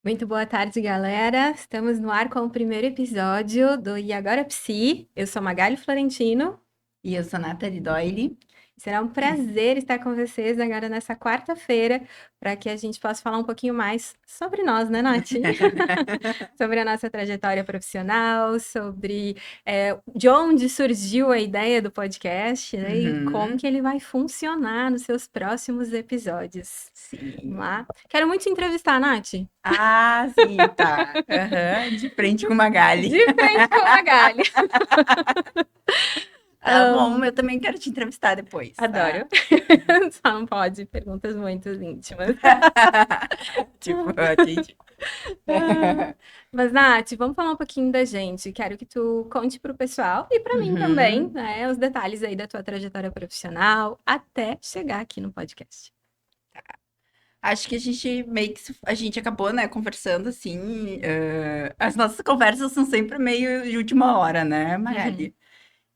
Muito boa tarde, galera. Estamos no ar com o primeiro episódio do E Agora Psi. Eu sou Magali Florentino. E eu sou Nathalie Doyle. Será um prazer estar com vocês agora nessa quarta-feira, para que a gente possa falar um pouquinho mais sobre nós, né, Nath? Sobre a nossa trajetória profissional, sobre de onde surgiu a ideia do podcast, né, e como Uhum, que ele vai funcionar nos seus próximos episódios. Vamos sim. lá? Quero muito te entrevistar, Nath. Ah, sim, tá. Aham, de frente com Magali. De frente com a Magali. Tá bom, eu também quero te entrevistar depois, Adoro. tá? Só não pode perguntas muito íntimas. Tipo, a gente. Mas, Nath, vamos falar um pouquinho da gente. Quero que tu conte para o pessoal e para mim também, Uhum. né, os detalhes aí da tua trajetória profissional até chegar aqui no podcast. Acho que a gente meio que a gente acabou, né, conversando assim. As nossas conversas são sempre meio de última hora, né, Uhum, Magali?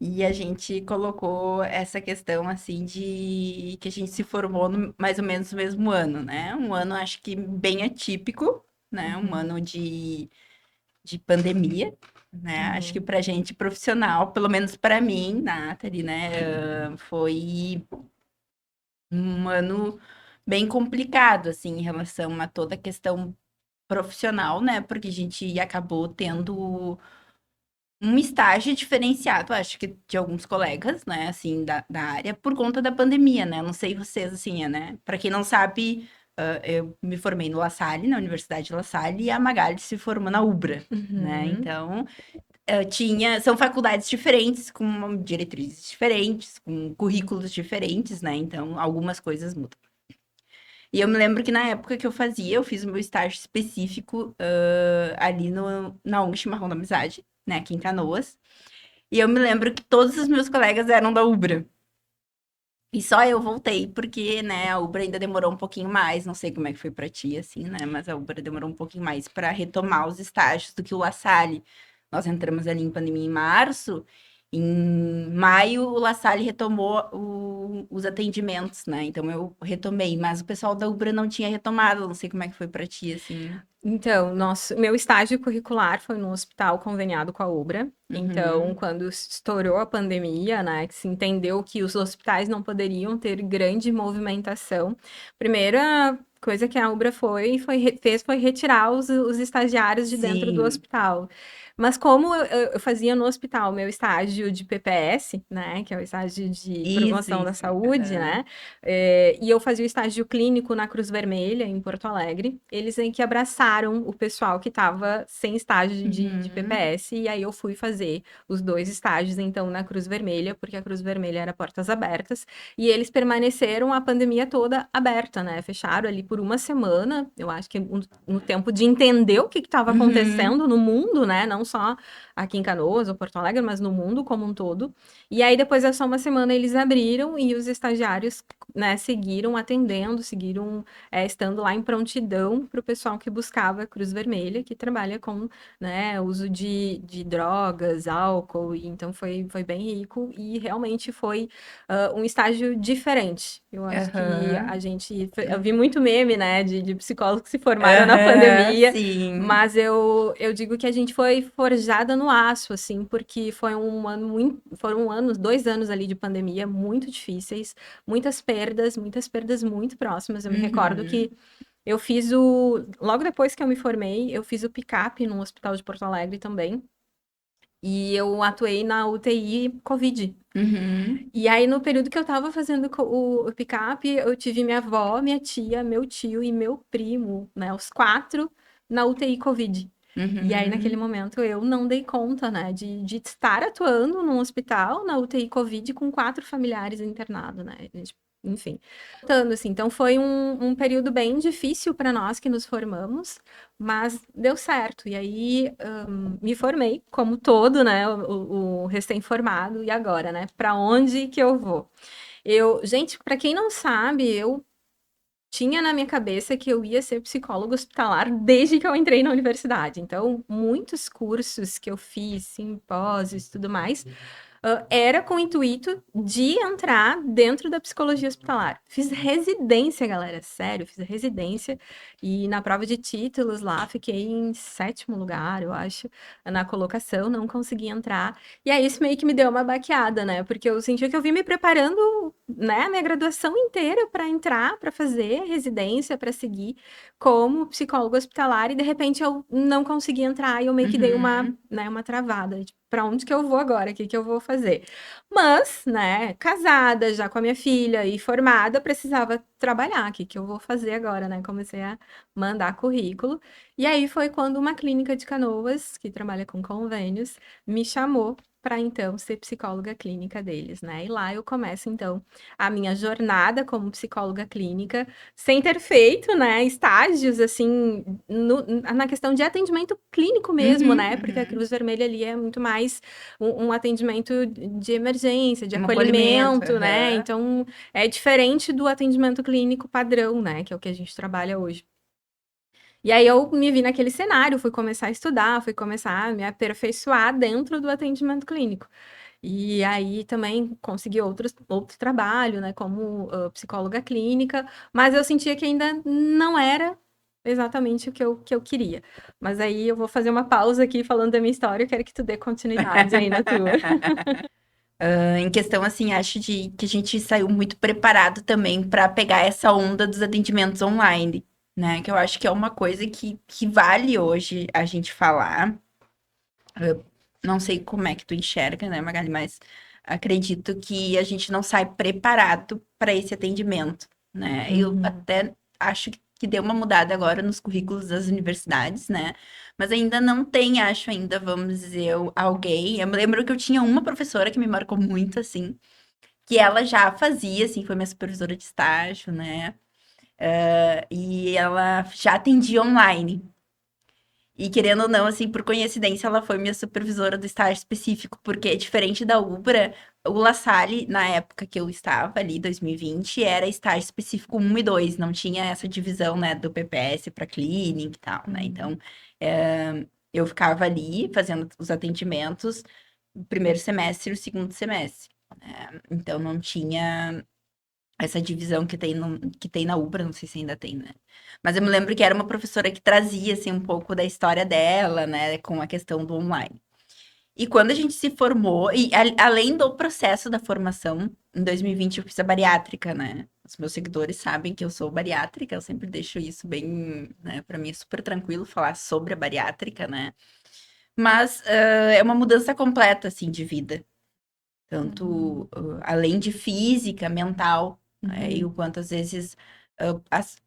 E a gente colocou essa questão assim de que a gente se formou no mais ou menos no mesmo ano, né? Um ano acho que bem atípico, né? Um uhum, ano de pandemia, né? Acho que uhum, pra gente profissional, pelo menos pra mim, Nathalie, né? Foi um ano bem complicado, assim, em relação a toda a questão profissional, né? Porque a gente acabou tendo um estágio diferenciado, acho que de alguns colegas, né, assim, da área, por conta da pandemia, né? Não sei vocês, assim, né? Para quem não sabe, eu me formei no La Salle, na Universidade de La Salle, e a Magali se formou na UBRA, né? uhum. Então, são faculdades diferentes, com diretrizes diferentes, com currículos diferentes, né? Então, algumas coisas mudam. E eu me lembro que na época que eu fiz o meu estágio específico, ali no, na ONG Chimarrão da Amizade, né, aqui em Canoas. E eu me lembro que todos os meus colegas eram da Ubra. E só eu voltei porque, né, a Ubra ainda demorou um pouquinho mais, não sei como é que foi pra ti, assim, né, mas a Ubra demorou um pouquinho mais pra retomar os estágios do que o La Salle. Nós entramos ali em pandemia em março, em maio o La Salle retomou os atendimentos, né, então eu retomei, mas o pessoal da Ubra não tinha retomado, não sei como é que foi pra ti, assim. Então, meu estágio curricular foi num hospital conveniado com a Ubra. Então, Uhum, quando estourou a pandemia, né, que se entendeu que os hospitais não poderiam ter grande movimentação, primeira coisa que a Ubra fez foi retirar os estagiários de dentro do sim, hospital. Mas como eu fazia no hospital meu estágio de PPS, né, que é o estágio de isso, promoção da isso, saúde, aham. né, e eu fazia o estágio clínico na Cruz Vermelha, em Porto Alegre. Eles em que abraçaram o pessoal que estava sem estágio de Uhum. PPS, e aí eu fui fazer os dois estágios, então, na Cruz Vermelha, porque a Cruz Vermelha era portas abertas, e eles permaneceram a pandemia toda aberta, né? Fecharam ali por uma semana, eu acho que no tempo de entender o que estava Uhum. acontecendo no mundo, né? Não só aqui em Canoas ou Porto Alegre, mas no mundo como um todo. E aí, depois de só uma semana, eles abriram e os estagiários, né, seguiram atendendo, seguiram estando lá em prontidão para o pessoal que buscava a Cruz Vermelha, que trabalha com, né, uso de drogas, álcool, e então foi bem rico e realmente foi um estágio diferente. Eu acho que Aham. eu vi muito meme, né, de psicólogos que se formaram na Aham, pandemia, sim. mas eu digo que a gente foi forjada no aço, assim, porque foram anos, 2 anos ali de pandemia muito difíceis, muitas perdas muito próximas. Eu me recordo Uhum. que logo depois que eu me formei, eu fiz o pick-up no Hospital de Porto Alegre também. E eu atuei na UTI Covid. Uhum. E aí, no período que eu tava fazendo o pick-up, eu tive minha avó, minha tia, meu tio e meu primo, né? Os quatro na UTI Covid. E aí, naquele Uhum. momento, eu não dei conta, né, de estar atuando num hospital na UTI Covid com quatro familiares internados, né? Enfim. Voltando, assim, então foi um período bem difícil para nós que nos formamos, mas deu certo. E aí, me formei, como todo, né, o recém-formado, e agora, né, para onde que eu vou? Gente, para quem não sabe, eu tinha na minha cabeça que eu ia ser psicóloga hospitalar desde que eu entrei na universidade. Então, muitos cursos que eu fiz, simpósios e tudo mais, era com o intuito de entrar dentro da psicologia hospitalar. Fiz residência, galera, sério, fiz residência e na prova de títulos lá fiquei em 7º lugar, eu acho, na colocação, não consegui entrar. E aí isso meio que me deu uma baqueada, né? Porque eu senti que eu vim me preparando, né, a minha graduação inteira para entrar, para fazer residência, para seguir como psicóloga hospitalar e de repente eu não consegui entrar e eu meio que dei uma, Uhum. né, uma travada, tipo, para onde que eu vou agora? O que que eu vou fazer? Mas, né, casada, já com a minha filha e formada, precisava trabalhar. O que que eu vou fazer agora, né? Comecei a mandar currículo. E aí foi quando uma clínica de Canoas, que trabalha com convênios, me chamou para então ser psicóloga clínica deles, né? E lá eu começo então a minha jornada como psicóloga clínica, sem ter feito, né, estágios assim na questão de atendimento clínico mesmo, Uhum, né? Porque a uhum. Cruz Vermelha ali é muito mais um atendimento de emergência, de Um acolhimento, acolhimento, né? aham. Então é diferente do atendimento clínico padrão, né? Que é o que a gente trabalha hoje. E aí eu me vi naquele cenário, fui começar a estudar, fui começar a me aperfeiçoar dentro do atendimento clínico. E aí também consegui outro trabalho, né, como psicóloga clínica, mas eu sentia que ainda não era exatamente o que eu queria. Mas aí eu vou fazer uma pausa aqui falando da minha história, eu quero que tu dê continuidade aí na tua. Em questão, assim, acho que a gente saiu muito preparado também para pegar essa onda dos atendimentos online, né? Que eu acho que é uma coisa que vale hoje a gente falar. Eu não sei como é que tu enxerga, né, Magali, mas acredito que a gente não sai preparado para esse atendimento, né? Eu Uhum. até acho que deu uma mudada agora nos currículos das universidades, né? Mas ainda não tem, acho ainda, vamos dizer, alguém. Eu me lembro que eu tinha uma professora que me marcou muito, assim, que ela já fazia, assim, foi minha supervisora de estágio, né? E ela já atendia online. E querendo ou não, assim, por coincidência, ela foi minha supervisora do estágio específico, porque diferente da Ubra, o La Salle, na época que eu estava ali, 2020, era estágio específico 1 e 2, não tinha essa divisão, né, do PPS para clínica e tal, né? Uhum. Então, eu ficava ali fazendo os atendimentos no primeiro semestre e no segundo semestre, né? Então, não tinha essa divisão que tem, que tem na Ubra, não sei se ainda tem, né? Mas eu me lembro que era uma professora que trazia, assim, um pouco da história dela, né, com a questão do online. E quando a gente se formou, e além do processo da formação, em 2020 eu fiz a bariátrica, né? Os meus seguidores sabem que eu sou bariátrica, eu sempre deixo isso bem, né? Pra mim é super tranquilo falar sobre a bariátrica, né? Mas é uma mudança completa, assim, de vida. Tanto Uhum. além de física, mental, né? E Uhum. o quanto às vezes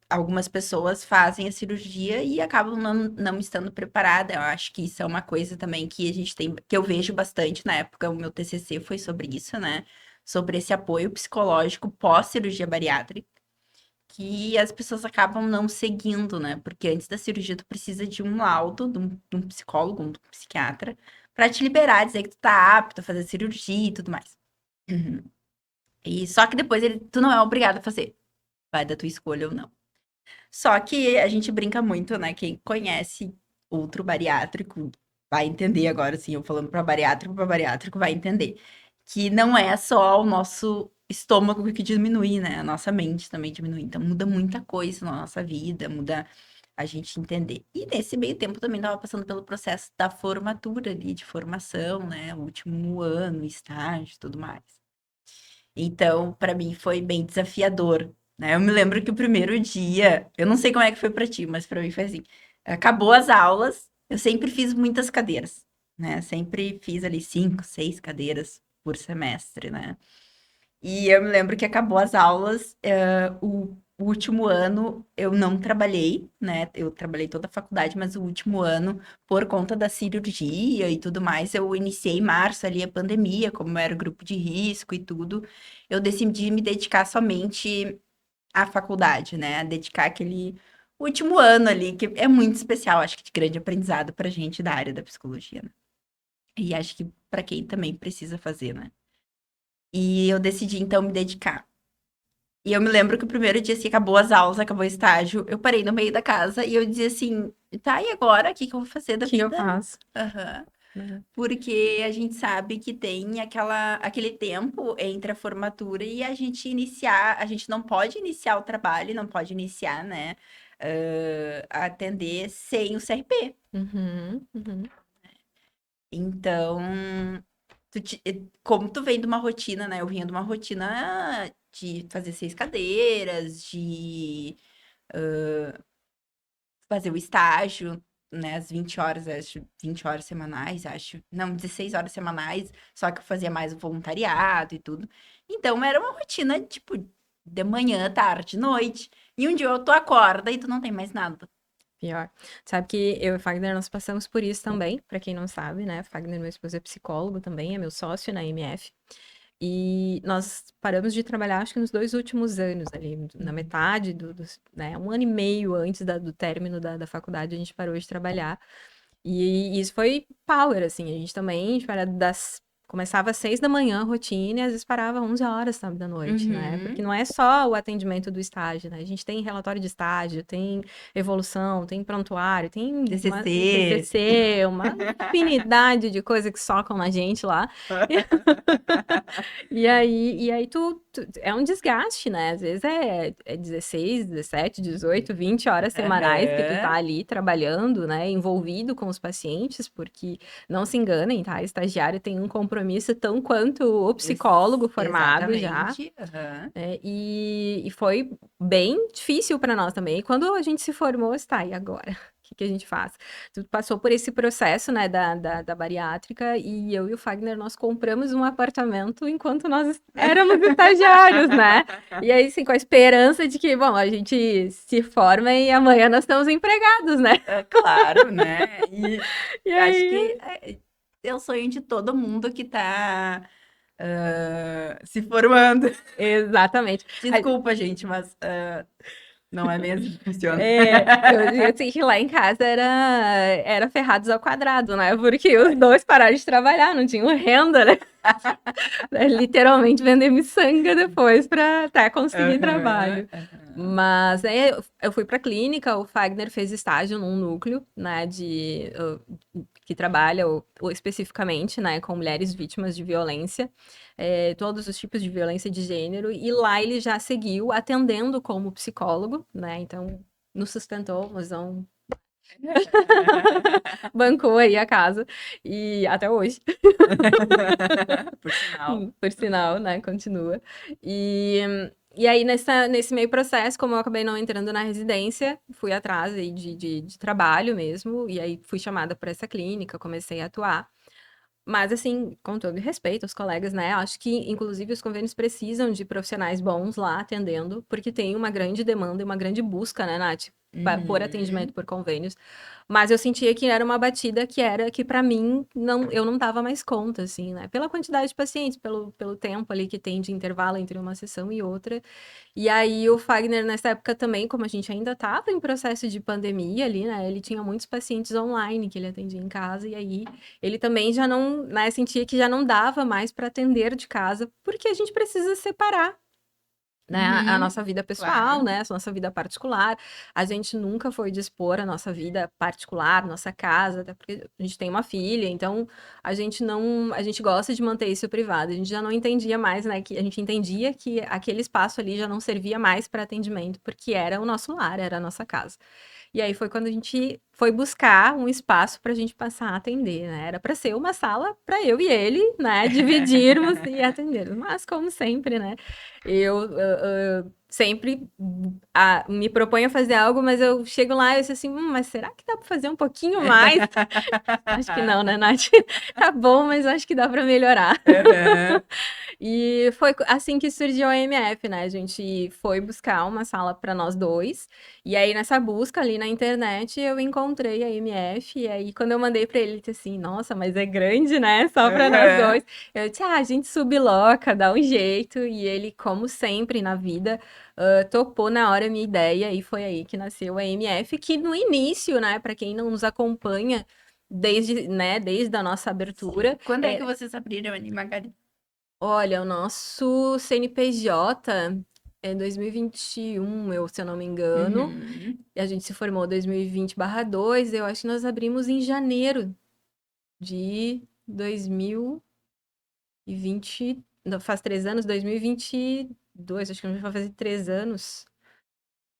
algumas pessoas fazem a cirurgia e acabam não estando preparadas. Eu acho que isso é uma coisa também que a gente tem, que eu vejo bastante na época, o meu TCC foi sobre isso, né? Sobre esse apoio psicológico pós-cirurgia bariátrica, que as pessoas acabam não seguindo, né? Porque antes da cirurgia tu precisa de um laudo, de um psicólogo, de um psiquiatra, para te liberar, dizer que tu tá apto a fazer cirurgia e tudo mais. Uhum. E só que depois tu não é obrigado a fazer. Vai da tua escolha ou não. Só que a gente brinca muito, né? Quem conhece outro bariátrico vai entender agora, assim, eu falando para bariátrico, vai entender. Que não é só o nosso estômago que diminui, né? A nossa mente também diminui. Então muda muita coisa na nossa vida, muda a gente entender. E nesse meio tempo também estava passando pelo processo da formatura ali, de formação, né? O último ano, estágio e tudo mais. Então, para mim foi bem desafiador, né? Eu me lembro que o primeiro dia, eu não sei como é que foi para ti, mas para mim foi assim, acabou as aulas, eu sempre fiz muitas cadeiras, né? Sempre fiz ali 5, 6 cadeiras por semestre, né? E eu me lembro que acabou as aulas, o último ano eu não trabalhei, né? Eu trabalhei toda a faculdade, mas o último ano, por conta da cirurgia e tudo mais, eu iniciei em março ali a pandemia, como era grupo de risco e tudo, eu decidi me dedicar somente à faculdade, né? A dedicar aquele último ano ali, que é muito especial, acho que de grande aprendizado pra gente da área da psicologia, né? E acho que pra quem também precisa fazer, né? E eu decidi então me dedicar. E eu me lembro que o primeiro dia, assim, acabou as aulas, acabou o estágio, eu parei no meio da casa e eu dizia assim, tá, e agora? O que que eu vou fazer da O que eu vida? faço? Aham. Uhum. porque a gente sabe que tem aquele tempo entre a formatura e a gente iniciar, a gente não pode iniciar o trabalho, não pode iniciar, né, atender sem o CRP. Uhum, uhum. Então, como tu vem de uma rotina, né? Eu vinha de uma rotina de fazer 6 cadeiras, de fazer o estágio, né? As 20 horas, acho, 20 horas semanais, acho. Não, 16 horas semanais, só que eu fazia mais o voluntariado e tudo. Então, era uma rotina, tipo, de manhã, tarde, noite. E um dia tu acorda e tu não tem mais nada. Pior. Sabe que eu e o Fagner, nós passamos por isso também, pra quem não sabe, né? Fagner, meu esposo, é psicólogo também, é meu sócio na MF. E nós paramos de trabalhar, acho que nos 2 últimos anos, ali, na Uhum. metade né, 1 ano e meio antes do término da faculdade, a gente parou de trabalhar. E isso foi power, assim, a gente também, tipo, começava às 6 da manhã a rotina e às vezes parava 11 horas, sabe, da noite, né? Porque Uhum. não é só o atendimento do estágio, né? A gente tem relatório de estágio, tem evolução, tem prontuário, tem uma TCC. TCC, uma infinidade de coisas que socam na gente lá. E aí é um desgaste, né? Às vezes é 16, 17, 18, 20 horas semanais que tu tá Aham. ali trabalhando, né? Envolvido com os pacientes, porque não se enganem, tá? Estagiário tem um compromisso tão quanto o psicólogo formado já. Exatamente. Aham. E foi bem difícil para nós também. E quando a gente se formou, está, e agora? O que que a gente faz? Tu passou por esse processo, né, da bariátrica, e eu e o Fagner, nós compramos um apartamento enquanto nós éramos estagiários, né? E aí, assim, com a esperança de que, bom, a gente se forma e amanhã nós estamos empregados, né? É claro, né? E E acho que aí, é o sonho de todo mundo que tá se formando. exatamente. Desculpa, gente, mas não é mesmo que funciona. Eu digo assim que lá em casa era ferrados ao quadrado, né? Porque os dois pararam de trabalhar, não tinham renda, né? Literalmente vender miçanga depois para até conseguir Aham, trabalho. aham. Mas aí eu fui para clínica, o Fagner fez estágio num núcleo, né, que trabalha ou especificamente, né, com mulheres vítimas de violência, todos os tipos de violência de gênero, e lá ele já seguiu atendendo como psicólogo, né, então nos sustentou, mas não bancou aí a casa, e até hoje. Por sinal. Por sinal, né? Continua. E, e aí, nesse meio processo, como eu acabei não entrando na residência, fui atrás aí de trabalho mesmo, e aí fui chamada para essa clínica, comecei a atuar. Mas, assim, com todo respeito aos colegas, né? Acho que, inclusive, os convênios precisam de profissionais bons lá atendendo, porque tem uma grande demanda e uma grande busca, né, Nath? Por atendimento Uhum. por convênios. Mas eu sentia que era uma batida que para mim não, eu não dava mais conta, assim, né? Pela quantidade de pacientes, pelo tempo ali que tem de intervalo entre uma sessão e outra. E aí o Fagner, nessa época também, como a gente ainda estava em processo de pandemia ali, né? Ele tinha muitos pacientes online que ele atendia em casa, e aí ele também já não, né, sentia que já não dava mais para atender de casa, porque a gente precisa separar, né, a Uhum. nossa vida pessoal, Claro. né, a nossa vida particular. A gente nunca foi dispor a nossa vida particular, nossa casa, até porque a gente tem uma filha, então a gente gosta de manter isso privado. A gente já não entendia mais, né, que a gente entendia que aquele espaço ali já não servia mais para atendimento, porque era o nosso lar, era a nossa casa. E aí foi quando a gente foi buscar um espaço para a gente passar a atender, né? Era para ser uma sala para eu e ele, né, dividirmos e atendermos. Mas como sempre, né? Eu sempre me proponho a fazer algo, mas eu chego lá e eu assim, mas será que dá para fazer um pouquinho mais? Acho que não, né, Nath? Tá bom, mas acho que dá para melhorar. Aham. E foi assim que surgiu a MF, né? A gente foi buscar uma sala para nós dois. E aí, nessa busca ali na internet, eu encontrei a MF. E aí, quando eu mandei para ele, ele disse assim: Nossa, mas é grande, né? Só para nós Aham. dois. Eu disse: a gente subloca, dá um jeito. E ele, como sempre na vida, topou na hora a minha ideia. E foi aí que nasceu a MF, que no início, né, para quem não nos acompanha. Desde a nossa Sim. abertura, Quando é que vocês abriram ali, Magali? olha, o nosso CNPJ é 2021, se eu não me engano. Uhum. E a gente se formou 2020/2. Eu acho que nós abrimos em janeiro de 2020, não, faz 3 anos, 2022, acho que não vai fazer 3 anos.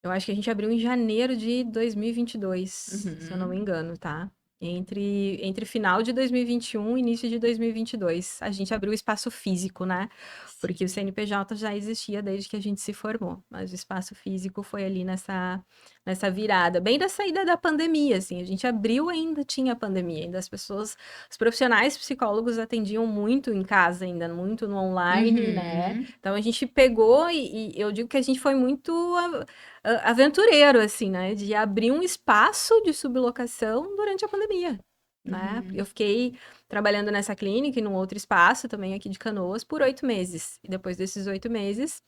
Eu acho que a gente abriu em janeiro de 2022, se eu não me Uhum. engano, tá? Entre final de 2021 e início de 2022. A gente abriu o espaço físico, né? Porque o Sim. CNPJ já existia desde que a gente se formou. Mas o espaço físico foi ali nessa virada, bem da saída da pandemia, assim. A gente abriu, ainda tinha pandemia, ainda as pessoas, os profissionais psicólogos atendiam muito em casa ainda, muito no online, né? Uhum. Então a gente pegou e eu digo que a gente foi muito aventureiro, assim, né? De abrir um espaço de sublocação durante a pandemia, né? Uhum. Eu fiquei trabalhando nessa clínica e num outro espaço também aqui de Canoas por 8 meses. E depois desses 8 meses,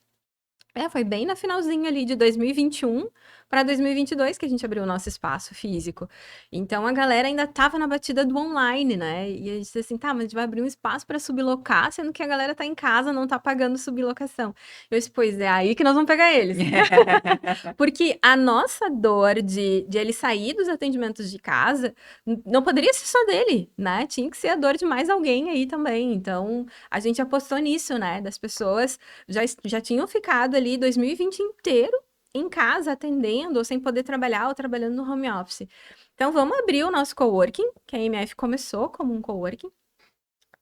foi bem na finalzinho ali de 2021 para 2022 que a gente abriu o nosso espaço físico. Então a galera ainda tava na batida do online, né? E a gente disse assim, tá, mas a gente vai abrir um espaço para sublocar, sendo que a galera tá em casa, não tá pagando sublocação. Eu disse, pois é, aí que nós vamos pegar eles. Porque a nossa dor de ele sair dos atendimentos de casa não poderia ser só dele, né? Tinha que ser a dor de mais alguém aí também. Então, a gente apostou nisso, né? Das pessoas já tinham ficado ali 2020 inteiro em casa atendendo, ou sem poder trabalhar, ou trabalhando no home office. Então, vamos abrir o nosso coworking, que a MF começou como um coworking,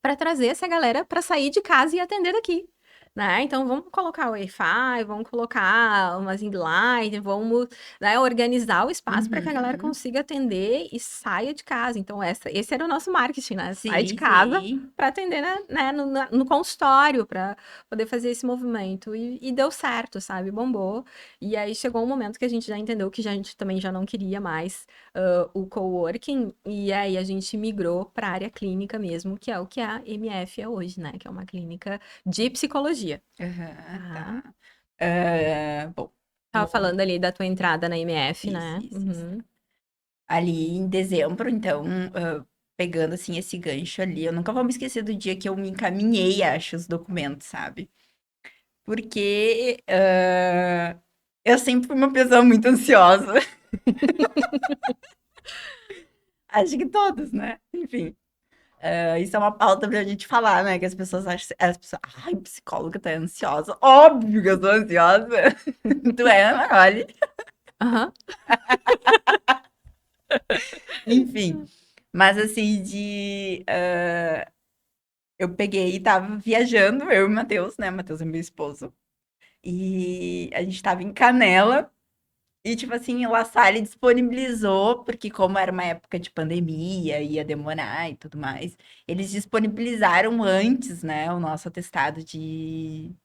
para trazer essa galera para sair de casa e atender daqui. Né? Então vamos colocar o Wi-Fi, vamos colocar umas ring light, vamos, né, organizar o espaço para que a galera Uhum. consiga atender e saia de casa. Então esse era o nosso marketing, né? Sai de Sim, casa sim. para atender, né, no consultório, para poder fazer esse movimento. E deu certo, sabe? Bombou. E aí chegou um momento que a gente já entendeu que a gente também já não queria mais o coworking, e aí a gente migrou para a área clínica mesmo, que é o que a MF é hoje, né? Que é uma clínica de psicologia. Aham, Tá? tá. Bom, Tava falando ali da tua entrada na MF, isso, né? isso, isso. Uhum. Ali em dezembro, então, pegando assim esse gancho ali, eu nunca vou me esquecer do dia que eu me encaminhei, acho, os documentos, sabe? Porque eu sempre fui uma pessoa muito ansiosa. Acho que todos, né? Enfim. Isso é uma pauta pra gente falar, né? Que as pessoas acham. As pessoas, ai, psicóloga tá ansiosa. Óbvio que eu sou ansiosa. Tu é, Ana? Olha. Aham. Enfim. Mas assim, eu peguei e tava viajando, eu e o Matheus, né? O Matheus é meu esposo. E a gente tava em Canela. E, tipo assim, o La Salle disponibilizou, porque como era uma época de pandemia, ia demorar e tudo mais, eles disponibilizaram antes, né, o nosso atestado de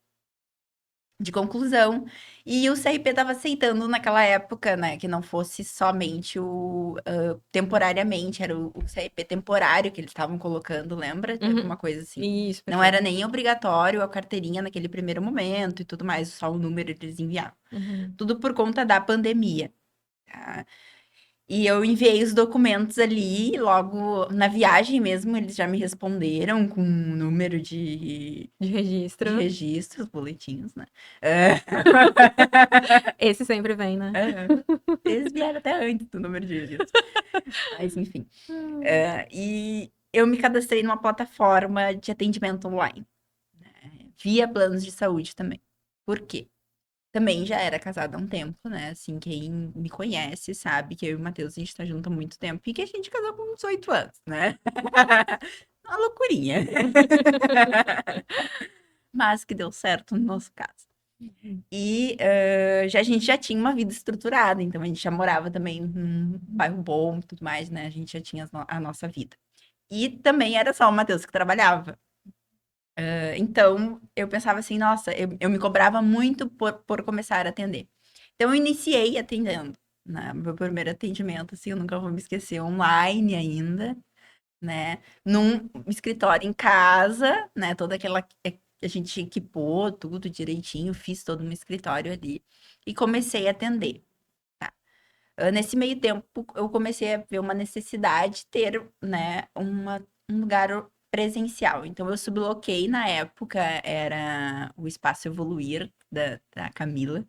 conclusão. E o CRP estava aceitando naquela época, né, que não fosse somente temporariamente, era o CRP temporário que eles estavam colocando, lembra? Teve Uhum. uma coisa assim. Isso, Não era perfeito. nem obrigatório a carteirinha naquele primeiro momento e tudo mais, só o número eles enviavam. Uhum. Tudo por conta da pandemia. Tá? E eu enviei os documentos ali, logo na viagem mesmo, eles já me responderam com um número De de registro. registros, boletinhos, né? É. Esse sempre vem, né? É. Eles vieram até antes do número de registros. Mas, enfim. E eu me cadastrei numa plataforma de atendimento online, via planos de saúde também. Por quê? Também já era casada há um tempo, né? Assim, quem me conhece sabe que eu e o Matheus, a gente tá junto há muito tempo e que a gente casou com 18 anos, né? Uma loucurinha. Mas que deu certo no nosso caso. E a gente já tinha uma vida estruturada, então a gente já morava também num bairro bom e tudo mais, né? A gente já tinha a nossa vida. E também era só o Matheus que trabalhava. Então, eu pensava assim, nossa, eu me cobrava muito por começar a atender. Então, eu iniciei atendendo, né? Meu primeiro atendimento, assim, eu nunca vou me esquecer, online ainda, né? Num escritório em casa, né? Toda aquela. A gente equipou tudo direitinho, fiz todo um escritório ali e comecei a atender. Nesse meio tempo, eu comecei a ver uma necessidade de ter, né, um lugar presencial. Então, eu subloquei na época, era o Espaço Evoluir, da Camila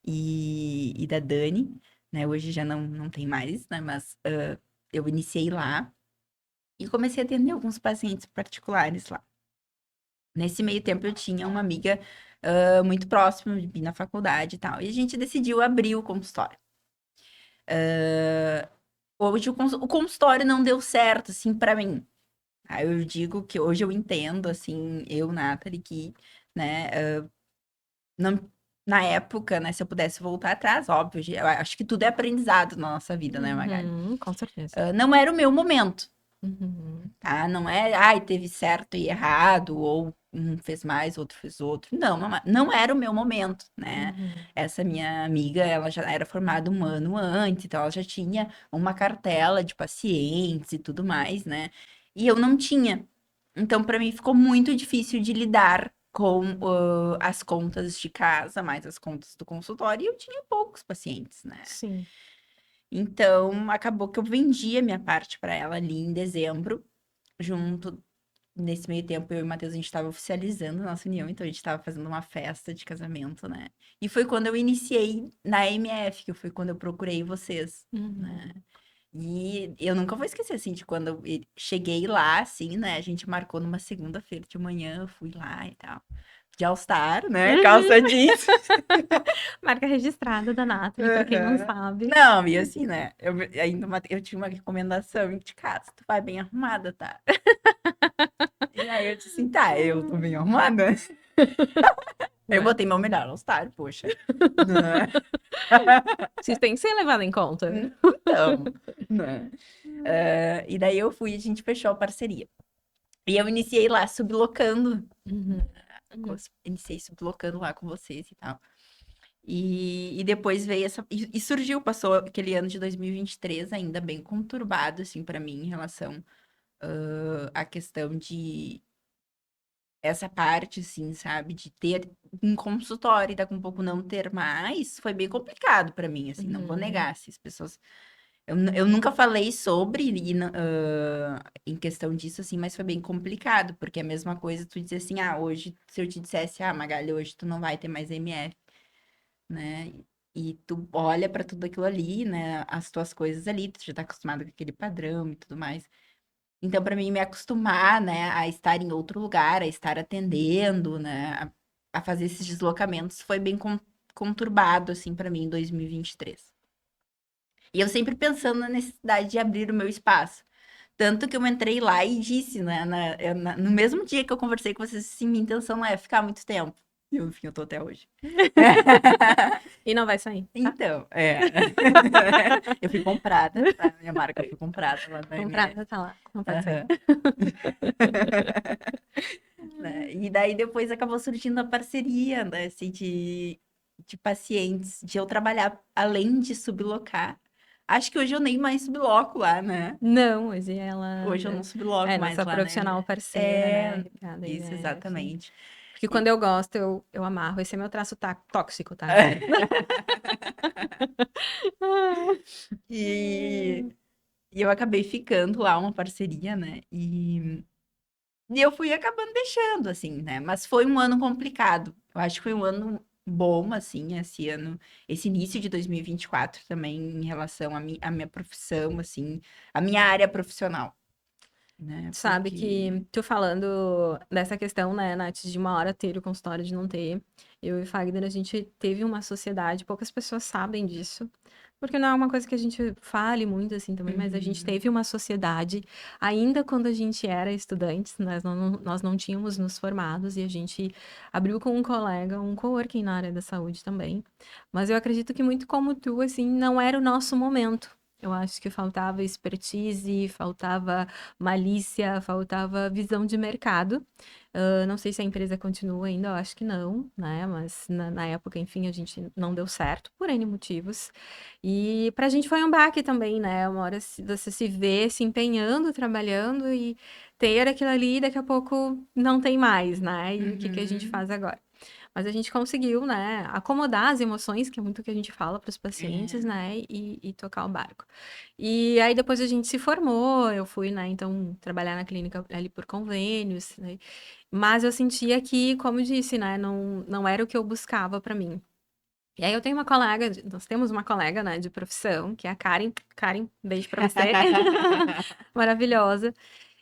e da Dani, né? Hoje já não tem mais, né? Mas eu iniciei lá. E comecei a atender alguns pacientes particulares lá. Nesse meio tempo eu tinha uma amiga muito próxima de mim na faculdade e tal. E a gente decidiu abrir o consultório. Hoje o consultório não deu certo, assim, pra mim. Aí eu digo que hoje eu entendo, assim, eu, Nathalie, que, né, não, na época, né, se eu pudesse voltar atrás, óbvio, eu acho que tudo é aprendizado na nossa vida, né, Magali? Com certeza. Não era o meu momento, Uhum. tá? Não é, ai, teve certo e errado, ou um fez mais, outro fez outro. Não, não era o meu momento, né? Uhum. Essa minha amiga, ela já era formada um ano antes, então ela já tinha uma cartela de pacientes e tudo mais, né? E eu não tinha. Então, para mim, ficou muito difícil de lidar com as contas de casa, mais as contas do consultório, e eu tinha poucos pacientes, né? Sim. Então, acabou que eu vendi a minha parte para ela ali em dezembro, junto. Nesse meio tempo, eu e o Matheus, a gente estava oficializando a nossa união, então a gente estava fazendo uma festa de casamento, né? E foi quando eu iniciei na MF, que foi quando eu procurei vocês, né? Uhum. E eu nunca vou esquecer, assim, de quando eu cheguei lá, assim, né? A gente marcou numa segunda-feira de manhã, eu fui lá e tal. De All-Star, né? Calça jeans. Marca registrada da Nathalie, pra quem não Aham. sabe. Não, e assim, né? Eu tinha uma recomendação de casa, tu vai bem arrumada, tá? E aí eu disse assim, tá, eu tô bem arrumada. Eu Né? botei meu melhor All-Star, poxa. Né? Isso tem que ser levado em conta. Então, né? E daí eu fui, a gente fechou a parceria. E eu iniciei lá sublocando. Uhum. Uhum. Iniciei sublocando lá com vocês e tal. E depois veio essa. E surgiu, passou aquele ano de 2023 ainda bem conturbado, assim, pra mim, em relação à questão de. Essa parte, assim, sabe? De ter um consultório e daqui a um pouco não ter mais, foi bem complicado pra mim, assim, não vou Uhum. negar. Assim, as pessoas. Eu nunca falei sobre em questão disso, assim, mas foi bem complicado, porque é a mesma coisa tu dizer assim, hoje, se eu te dissesse, Magali, hoje tu não vai ter mais MF, né? E tu olha pra tudo aquilo ali, né? As tuas coisas ali, tu já tá acostumado com aquele padrão e tudo mais. Então, pra mim, me acostumar, né, a estar em outro lugar, a estar atendendo, né, a fazer esses deslocamentos foi bem conturbado, assim, pra mim em 2023. E eu sempre pensando na necessidade de abrir o meu espaço. Tanto que eu entrei lá e disse, né, no mesmo dia que eu conversei com vocês, assim, minha intenção não é ficar muito tempo. E, enfim, eu tô até hoje. E não vai sair, tá? Então, eu fui comprada, tá? Minha marca foi comprada lá na MF. Comprada, tá lá. Não pode sair. Aham. Né? E daí depois acabou surgindo a parceria, né, assim, de pacientes, de eu trabalhar além de sublocar. Acho que hoje eu nem mais subloco lá, né? Não, hoje ela Hoje eu não subloco é mais nossa lá, né? profissional parceira, É, né? Cada isso, IMF. exatamente. Porque quando E, eu gosto, eu amarro. Esse é meu traço tóxico, tá? e, e eu acabei ficando lá, uma parceria, né? E eu fui acabando deixando, assim, né? Mas foi um ano complicado. Eu acho que foi um ano bom, assim, esse ano, esse início de 2024 também, em relação à minha profissão, assim, à minha área profissional, né? Sabe Porque. que tu falando dessa questão, né, Nath, de uma hora ter o consultório de não ter, eu e o Fagner, a gente teve uma sociedade, poucas pessoas sabem disso, porque não é uma coisa que a gente fale muito assim também, mas a gente Uhum, teve uma sociedade, ainda quando a gente era estudantes, nós não tínhamos nos formados e a gente abriu com um colega, um coworking na área da saúde também, mas eu acredito que muito como tu, assim, não era o nosso momento. Eu acho que faltava expertise, faltava malícia, faltava visão de mercado. Não sei se a empresa continua ainda, eu acho que não, né? Mas na época, enfim, a gente não deu certo por N motivos. E pra gente foi um baque também, né? Uma hora você se vê se empenhando, trabalhando e ter aquilo ali, e daqui a pouco não tem mais, né? E o que que a gente uhum, faz agora? Mas a gente conseguiu, né, acomodar as emoções, que é muito o que a gente fala para os pacientes, é, né, e tocar o barco. E aí depois a gente se formou, eu fui, né, então trabalhar na clínica ali por convênios, né, mas eu sentia que, como eu disse, né, não era o que eu buscava para mim. E aí eu tenho uma colega, nós temos uma colega, né, de profissão, que é a Karen. Karen, beijo para você. Maravilhosa.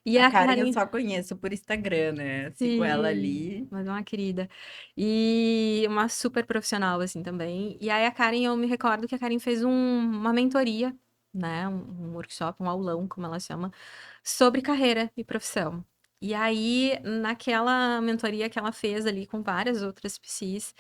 E A a Karen eu Karen, só conheço por Instagram, né? Sigo ela sim, ali. mas é uma querida. E uma super profissional, assim, também. E aí a Karen, eu me recordo que a Karen fez uma mentoria, né? Um workshop, um aulão, como ela chama, sobre carreira e profissão. E aí, naquela mentoria que ela fez ali com várias outras PCs,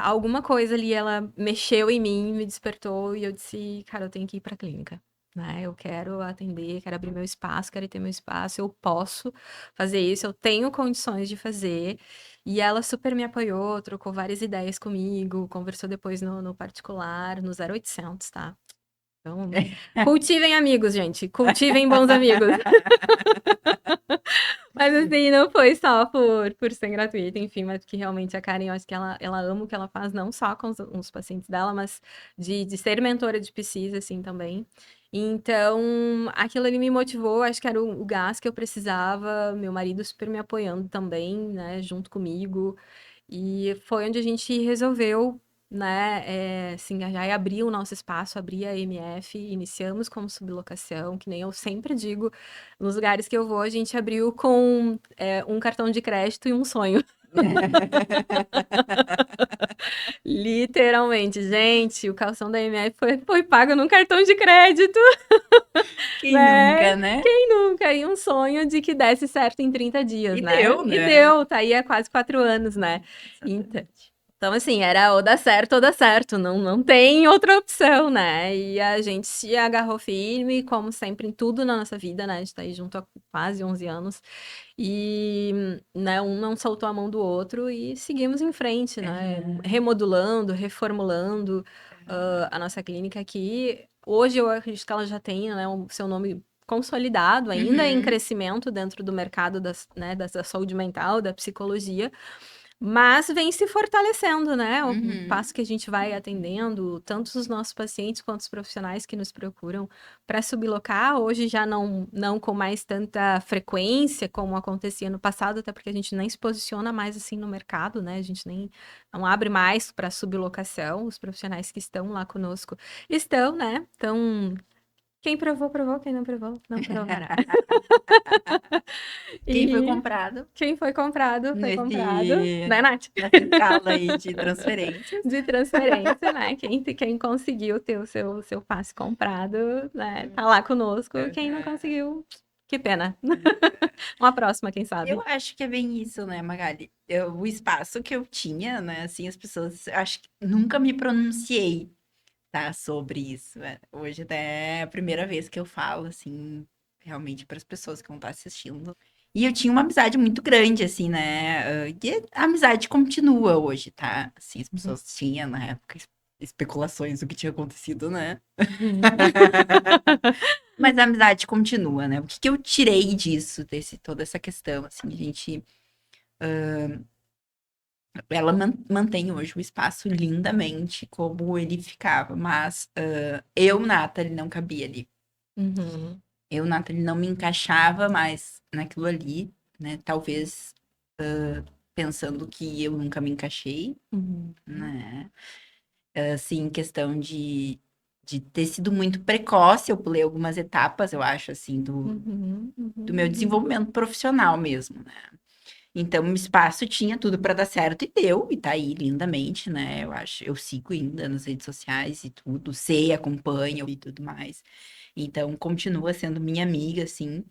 alguma coisa ali ela mexeu em mim, me despertou e eu disse, cara, eu tenho que ir pra clínica. Né? Eu quero atender, quero abrir meu espaço, quero ter meu espaço, eu posso fazer isso, eu tenho condições de fazer. E ela super me apoiou, trocou várias ideias comigo, conversou depois no particular, no 0800, tá? Então, cultivem amigos, gente, cultivem bons amigos. Mas assim, não foi só por ser gratuito, enfim, mas porque realmente a Karen, eu acho que ela ama o que ela faz, não só com os pacientes dela, mas de ser mentora de PCs, assim, também. Então, aquilo ali me motivou, acho que era o gás que eu precisava, meu marido super me apoiando também, né, junto comigo. E foi onde a gente resolveu, né, se engajar e abrir o nosso espaço, abrir a MF, iniciamos como sublocação, que nem eu sempre digo, nos lugares que eu vou, a gente abriu com um cartão de crédito e um sonho. Literalmente, gente, o calção da MF foi pago num cartão de crédito, Quem né? nunca, né? Quem nunca? E um sonho de que desse certo em 30 dias, E né? deu, E né? deu, tá aí há quase 4 anos, né? Então, Exatamente. então, assim, era ou dá certo, não tem outra opção, né? E a gente se agarrou firme, como sempre, em tudo na nossa vida, né? A gente tá aí junto há quase 11 anos. E, né, um não soltou a mão do outro e seguimos em frente, né? Aham, Remodulando, reformulando aham. a nossa clínica aqui. Hoje eu acredito que ela já tem, né, o seu nome consolidado, ainda em Uhum, crescimento dentro do mercado da saúde mental, da psicologia. Mas vem se fortalecendo, né? O uhum. passo que a gente vai atendendo, tanto os nossos pacientes quanto os profissionais que nos procuram para sublocar, hoje já não com mais tanta frequência como acontecia no passado, até porque a gente nem se posiciona mais assim no mercado, né? A gente nem não abre mais para sublocação, os profissionais que estão lá conosco estão, né? Então, quem provou, provou, quem não provou, não provará. Quem foi E comprado quem foi comprado, nesse, né, Nath? nessa escala aí de transferências? De transferência, né? Quem conseguiu ter o seu passe comprado, né? Tá lá conosco. Quem não Aham. conseguiu, que pena. Uma próxima, quem Eu sabe? acho que é bem isso, né, Magali? O espaço que eu tinha, né, assim, as pessoas, eu acho que nunca me pronunciei, tá, sobre isso, né? Hoje até é a primeira vez que eu falo, assim, realmente para as pessoas que vão estar assistindo. E eu tinha uma amizade muito grande, assim, né? E a amizade continua hoje, tá? Assim, as Uhum. pessoas tinham na época especulações do que tinha acontecido, né? Uhum. Mas a amizade continua, né? O que que eu tirei disso, toda essa questão, assim, a gente. Ela mantém hoje o espaço lindamente como ele ficava, mas eu, Nathalie, não cabia ali. Uhum. Eu, Nathalie, não me encaixava mais naquilo ali, né? Talvez pensando que eu nunca me encaixei, Uhum. né? Assim, questão de ter sido muito precoce, eu pulei algumas etapas, eu acho, assim, Uhum. do meu Uhum. desenvolvimento profissional mesmo, né? Então, o espaço tinha tudo para dar certo e deu, e tá aí lindamente, né? Eu acho, eu sigo ainda nas redes sociais e tudo, sei, acompanho e tudo mais. Então, continua sendo minha amiga, assim,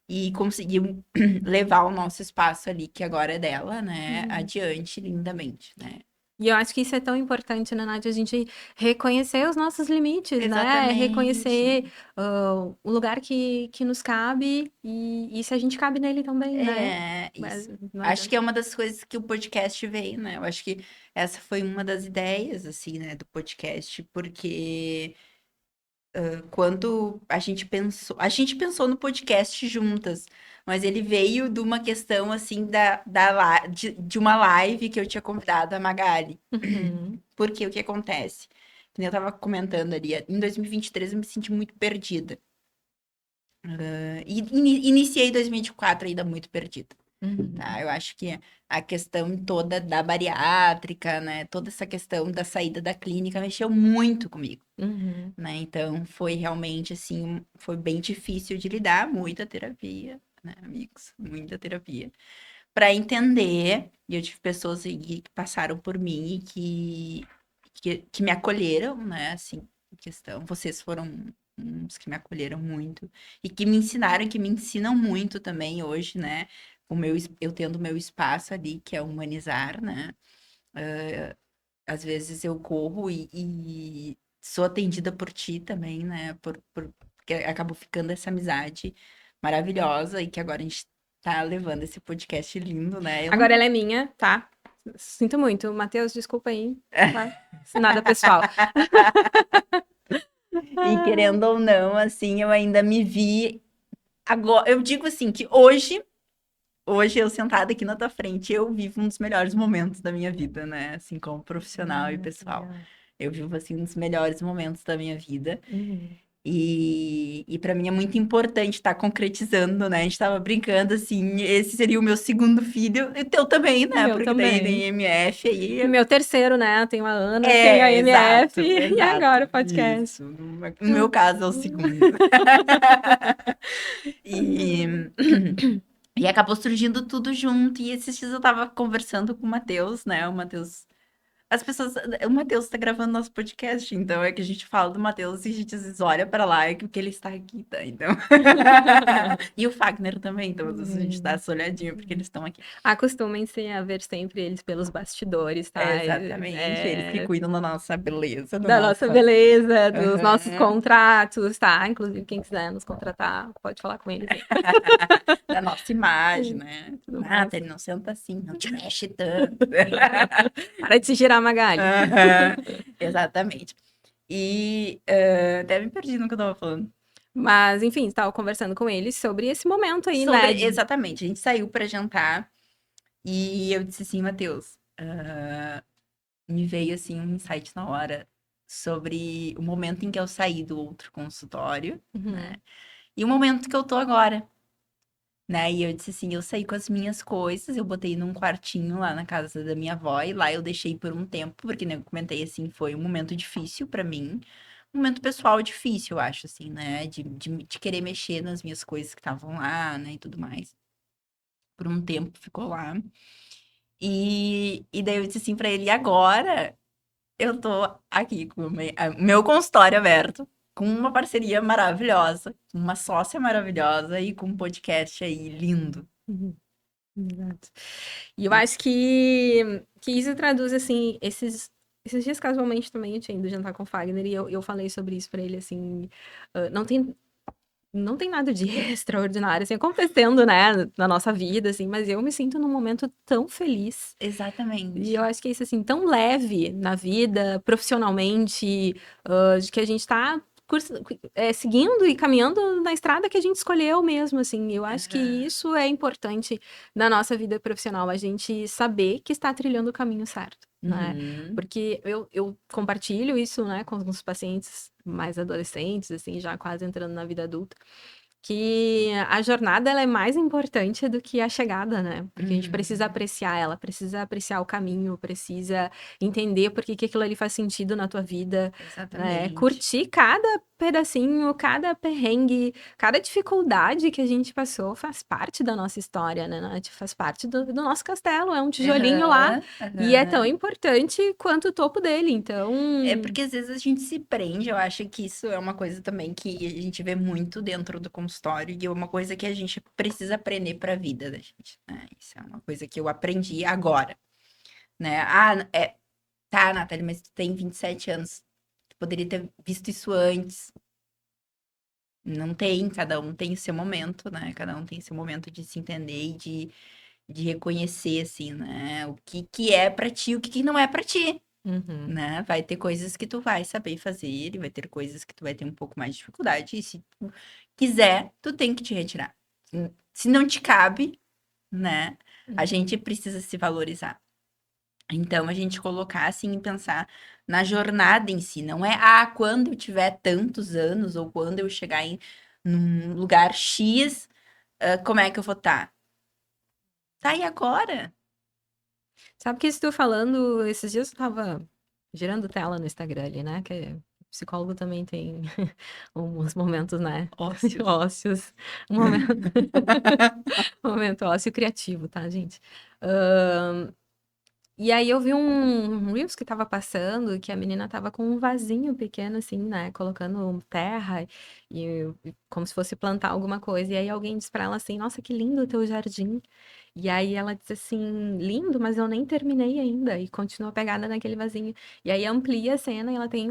e conseguiu levar o nosso espaço ali, que agora é dela, né, Uhum. adiante lindamente, né? E eu acho que isso é tão importante, né, Nádia? A gente reconhecer os nossos limites, né? Exatamente. Reconhecer o lugar que nos cabe e se a gente cabe nele também, né? É, Mas isso. não Acho adianta. que é uma das coisas que o podcast veio, né? Eu acho que essa foi uma das ideias, assim, né, do podcast, porque quando a gente pensou no podcast juntas, mas ele veio de uma questão assim de uma live que eu tinha convidado a Magali. Uhum, Porque o que acontece? Que nem eu tava comentando ali, em 2023 eu me senti muito perdida. E iniciei 2024 ainda muito perdida. uhum, Tá? Eu acho que a questão toda da bariátrica, né? Toda essa questão da saída da clínica mexeu muito comigo. uhum, Né? Então foi realmente assim, foi bem difícil de lidar, muita terapia, né, amigos? Muita terapia. Pra entender, e eu tive pessoas aí que passaram por mim e que me acolheram, né, assim, em questão. Vocês foram uns que me acolheram muito e que me ensinaram, que me ensinam muito também hoje, né? Eu tendo o meu espaço ali, que é humanizar, né? Às vezes eu corro e sou atendida por ti também, né? Porque acabou ficando essa amizade maravilhosa e que agora a gente tá levando esse podcast lindo, né? Eu Agora não. ela é minha, tá? Sinto muito. Matheus, desculpa aí, tá? Nada pessoal. E querendo ou não, assim, eu ainda me vi. Agora, eu digo assim, que hoje eu sentada aqui na tua frente, eu vivo um dos melhores momentos da minha vida, né? Assim, como profissional e pessoal. Legal. Eu vivo, assim, um dos melhores momentos da minha vida. Uhum. E para mim é muito importante estar concretizando, né? A gente tava brincando assim, esse seria o meu segundo filho, e teu também, O né? meu Porque daí também. tem MF E aí. meu terceiro, né? Tem a Ana, tem a É, MF exato, e exato. agora o podcast. Isso. No meu caso é o segundo. E, e acabou surgindo tudo junto. E esses dias eu tava conversando com o Matheus, né? O Matheus. As pessoas. O Matheus tá gravando nosso podcast, então é que a gente fala do Matheus e a gente às vezes olha pra lá e que ele está aqui, tá? Então. E o Fagner também, então às vezes a gente dá essa olhadinha porque eles estão aqui. Acostumem-se a ver sempre eles pelos bastidores, É, tá? exatamente, eles que cuidam da nossa beleza, da Da nossa nossa. beleza, dos nossos Aham. contratos, tá? Inclusive, quem quiser nos contratar, pode falar com eles aí. Da nossa imagem, Sim, né? tudo mais. Ele não senta assim, não te mexe tanto. Para de se girar, Magali. Aham, exatamente. E até me perdi no que eu tava falando. Mas, enfim, estava conversando com eles sobre esse momento aí, né? Exatamente, a gente saiu pra jantar e eu disse assim, Matheus, me veio assim um insight na hora sobre o momento em que eu saí do outro consultório, né? Uhum, E o momento que eu tô agora, né? E eu disse assim, eu saí com as minhas coisas, eu botei num quartinho lá na casa da minha avó e lá eu deixei por um tempo, porque né, eu comentei assim, foi um momento difícil pra mim, um momento pessoal difícil, eu acho assim, né? De querer mexer nas minhas coisas que estavam lá, né? E tudo mais. Por um tempo ficou lá. E daí eu disse assim pra ele, e agora eu tô aqui com o meu consultório aberto, com uma parceria maravilhosa, com uma sócia maravilhosa e com um podcast aí lindo. uhum, exato. E eu acho que isso traduz, assim, esses dias casualmente também eu tinha ido jantar com o Fagner e eu falei sobre isso pra ele, assim, não tem nada de extraordinário, assim, acontecendo, né, na nossa vida, assim, mas eu me sinto num momento tão feliz. E eu Exatamente. acho que é isso, assim, tão leve na vida, profissionalmente, de que a gente tá seguindo e caminhando na estrada que a gente escolheu mesmo, assim. Eu acho que Aham. isso é importante na nossa vida profissional, a gente saber que está trilhando o caminho certo, né? Uhum. Porque eu compartilho isso, né, com os pacientes mais adolescentes, assim, já quase entrando na vida adulta que a jornada ela é mais importante do que a chegada, né? Porque a gente precisa Uhum. apreciar ela, precisa apreciar o caminho, precisa entender por que que aquilo ali faz sentido na tua vida, né? Exatamente. Curtir cada pedacinho, cada perrengue, cada dificuldade que a gente passou faz parte da nossa história, né, Nath? Faz parte do nosso castelo, é um tijolinho lá Aham, e é tão aham. importante quanto o topo dele. Então, É porque às vezes a gente se prende, eu acho que isso é uma coisa também que a gente vê muito dentro do consultório e é uma coisa que a gente precisa aprender para a vida da gente, né? Isso é uma coisa que eu aprendi agora, né? Tá, Nathalie, mas tu tem 27 anos, tu poderia ter visto isso antes. Não tem, cada um tem o seu momento, né? Cada um tem seu momento de se entender e de reconhecer, assim, né? O que que é para ti, o que que não é para ti. uhum, Né? Vai ter coisas que tu vai saber fazer e vai ter coisas que tu vai ter um pouco mais de dificuldade. E se tu quiser, tu tem que te retirar. Se não te cabe, né? A uhum. gente precisa se valorizar. Então, a gente colocar assim e pensar na jornada em si. Não é, quando eu tiver tantos anos ou quando eu chegar num lugar X, como é que eu vou estar? Tá aí agora. Sabe que estou falando, esses dias eu tava girando tela no Instagram ali, né? Que psicólogo também tem uns momentos, né? Ócio. Ócios. Um momento, um momento ócio criativo, tá, gente? E aí eu vi um Reels que tava passando, que a menina tava com um vasinho pequeno, assim, né? Colocando terra e como se fosse plantar alguma coisa. E aí alguém disse pra ela assim, nossa, que lindo o teu jardim. E aí ela disse assim, lindo, mas eu nem terminei ainda. E continua pegada naquele vasinho. E aí amplia a cena e ela tem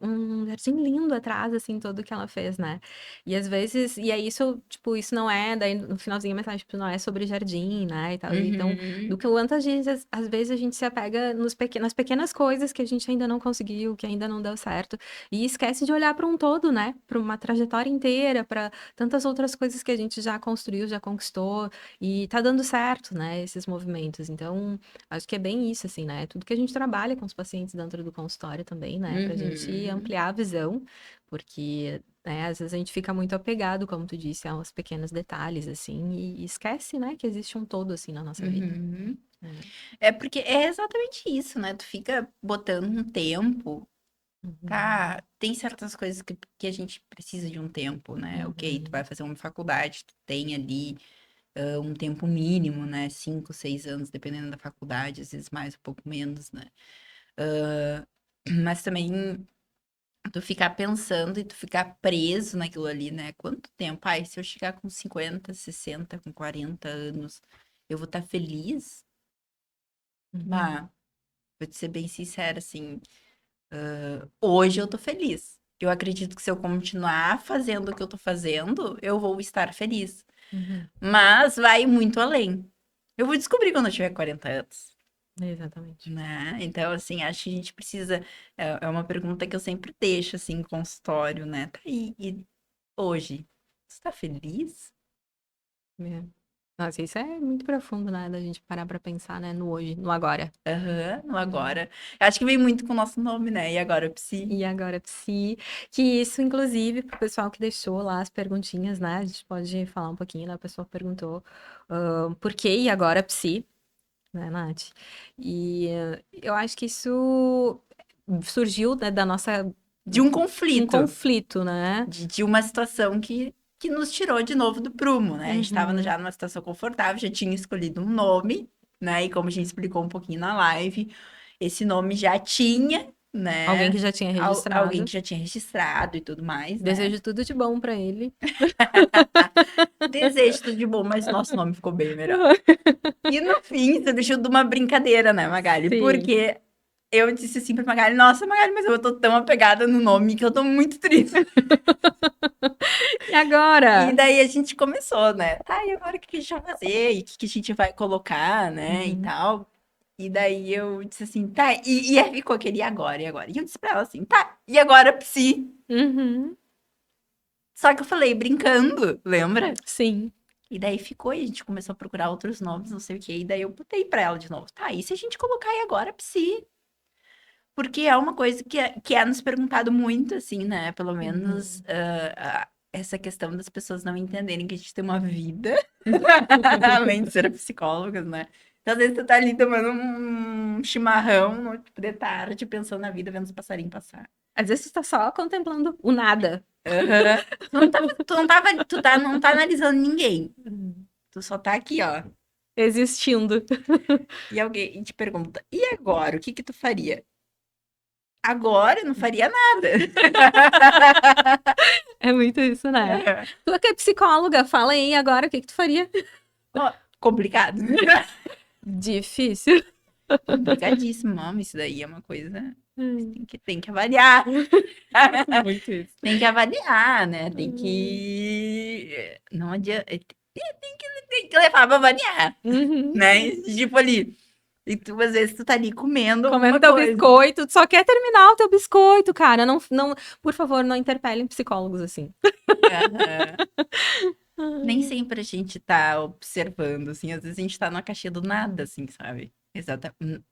um jardim lindo atrás, assim, todo que ela fez, né? E às vezes, e aí isso, tipo, isso não é, daí no finalzinho a mensagem, tipo, não é sobre jardim, né? E tal. Então, do Uhum. que quantas vezes, às vezes a gente se apega nas pequenas coisas que a gente ainda não conseguiu, que ainda não deu certo, e esquece de olhar para um todo, né? Para uma trajetória inteira, para tantas outras coisas que a gente já construiu, já conquistou, e tá dando certo, né? Esses movimentos. Então, acho que é bem isso, assim, né? Tudo que a gente trabalha com os pacientes dentro do consultório também, né? Pra gente Uhum. ampliar a visão, porque né, às vezes a gente fica muito apegado, como tu disse, aos pequenos detalhes, assim, e esquece, né, que existe um todo, assim, na nossa vida. Uhum. É. É porque é exatamente isso, né? Tu fica botando um tempo. Uhum, Tá, tem certas coisas que a gente precisa de um tempo, né? Ok, tu vai uhum, fazer uma faculdade, tu tem ali um tempo mínimo, né? 5, 6 anos, dependendo da faculdade, às vezes mais, um pouco menos, né? Ah, mas também tu ficar pensando e tu ficar preso naquilo ali, né? Quanto tempo? Ai, se eu chegar com 50, 60, com 40 anos, eu vou estar feliz? uhum, Bah, vou te ser bem sincera, assim. Hoje eu tô feliz. Eu acredito que se eu continuar fazendo o que eu tô fazendo, eu vou estar feliz. uhum. Mas vai muito além. Eu vou descobrir quando eu tiver 40 anos, Exatamente. né? Então, assim, acho que a gente precisa. É uma pergunta que eu sempre deixo, assim, em consultório, né? Tá aí, e hoje, você tá feliz? É. Nossa, isso é muito profundo, né, da gente parar pra pensar, né, no hoje, no agora. Aham, no É. agora. Acho que vem muito com o nosso nome, né? E agora, Psi? E agora, Psi, que isso, inclusive, pro pessoal que deixou lá as perguntinhas, né, a gente pode falar um pouquinho, né, o pessoal perguntou por que e agora Psi, né, Nath? E eu acho que isso surgiu, né, da nossa, De um um conflito. conflito, né? De uma situação que nos tirou de novo do prumo, né? A gente estava Uhum. já numa situação confortável, já tinha escolhido um nome, né? E como a gente explicou um pouquinho na live, esse nome já tinha, Alguém né? que já tinha Alguém registrado. que já tinha registrado e tudo mais, né? Desejo tudo de bom pra ele. Desejo tudo de bom, mas nosso nome ficou bem melhor. E no fim, você deixou de uma brincadeira, né, Magali? Sim. Porque eu disse assim pra Magali, nossa, Magali, mas eu tô tão apegada no nome que eu tô muito triste. E E agora? daí a gente começou, né? Tá, e agora o que que a gente vai fazer? E o que que a gente vai colocar, né? E Uhum. tal. E daí eu disse assim, tá, e aí ficou aquele e agora, e agora? E eu disse pra ela assim, tá, e agora, Psi? Uhum. Só que eu falei brincando, lembra? Sim. E daí ficou, e a gente começou a procurar outros nomes, não sei o quê. E daí eu botei pra ela de novo, tá, e se a gente colocar e agora, Psi? Porque é uma coisa que é nos perguntado muito, assim, né? Pelo menos Uhum. essa questão das pessoas não entenderem que a gente tem uma vida, além de ser psicólogas, né? Então, às vezes, tu tá ali tomando um chimarrão no tipo de tarde, pensando na vida, vendo os passarinhos passar. Às vezes tu tá só contemplando o nada. Aham. Não tá analisando ninguém. Uhum. Tu só tá aqui, ó. Existindo. E alguém te pergunta, e agora? O que que tu faria? Agora eu não faria nada. É muito isso, né? Tu que é psicóloga, fala aí agora o que que tu faria? Ó, complicado. Difícil. Complicadíssimo, mano. Isso daí é uma coisa que Hum. tem que avaliar. Muito isso. Tem que avaliar, né? Tem Hum. que. Não adianta. Tem que levar pra avaliar, Uhum. né? Tipo ali. E tu, às vezes, tu tá ali comendo Comendo alguma teu coisa. biscoito, tu só quer terminar o teu biscoito, cara. Não, não, por favor, não interpelem psicólogos assim. Aham. Nem sempre a gente tá observando, assim. Às vezes a gente tá numa caixinha do nada, assim, sabe? Exatamente.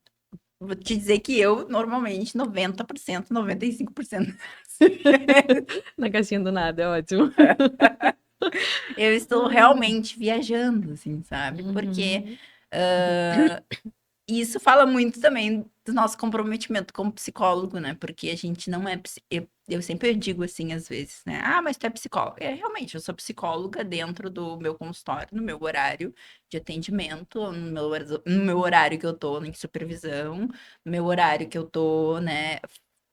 Vou te dizer que eu, normalmente, 90%, 95%. Na caixinha do nada, é ótimo. Eu estou realmente viajando, assim, sabe? Porque Uhum. ah, isso fala muito também do nosso comprometimento como psicólogo, né? Porque a gente não é. Eu sempre digo assim, às vezes, né? Ah, mas tu é psicóloga. É, realmente, eu sou psicóloga dentro do meu consultório, no meu horário de atendimento, no meu horário que eu tô em supervisão, no meu horário que eu tô, né,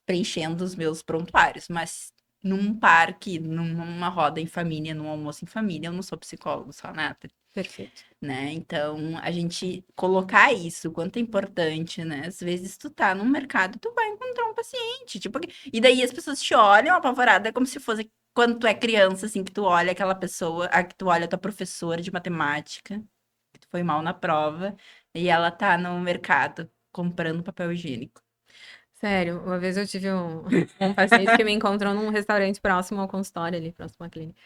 preenchendo os meus prontuários. Mas num parque, numa roda em família, num almoço em família, eu não sou psicóloga, sou a Nathalie, Perfeito. né? Então, a gente colocar isso, o quanto é importante, né? Às vezes tu tá no mercado, tu vai encontrar um paciente, tipo, e daí as pessoas te olham apavorada, como se fosse quando tu é criança, assim, que tu olha aquela pessoa, que tu olha a tua professora de matemática, que tu foi mal na prova, e ela tá no mercado comprando papel higiênico. Sério, uma vez eu tive um paciente que me encontrou num restaurante próximo ao consultório ali, próximo à clínica.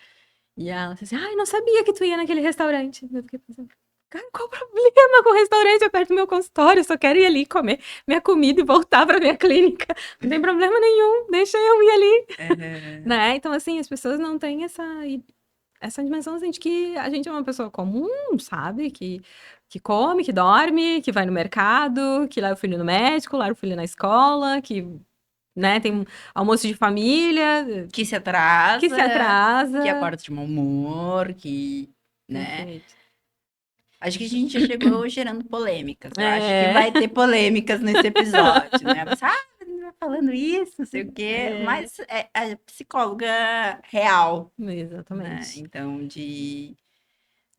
E ela disse assim, ai, não sabia que tu ia naquele restaurante. Eu fiquei pensando, cara, qual o problema com o restaurante? É perto do meu consultório, eu só quero ir ali comer minha comida e voltar pra minha clínica. Não tem problema nenhum, deixa eu ir ali. É, Né? Então, assim, as pessoas não têm essa dimensão assim, de que a gente é uma pessoa comum, sabe? Que come, que dorme, que vai no mercado, que leva o filho no médico, leva o filho na escola, que, né, tem almoço de família, que se que atrasa, se que atrasa. acorda de mau humor, né? Perfeito. Acho que a gente já chegou gerando polêmicas. Eu acho que É, vai ter polêmicas nesse episódio, né? Você, falando isso, não sei o quê. é, Mas é a psicóloga real, né? exatamente. Então,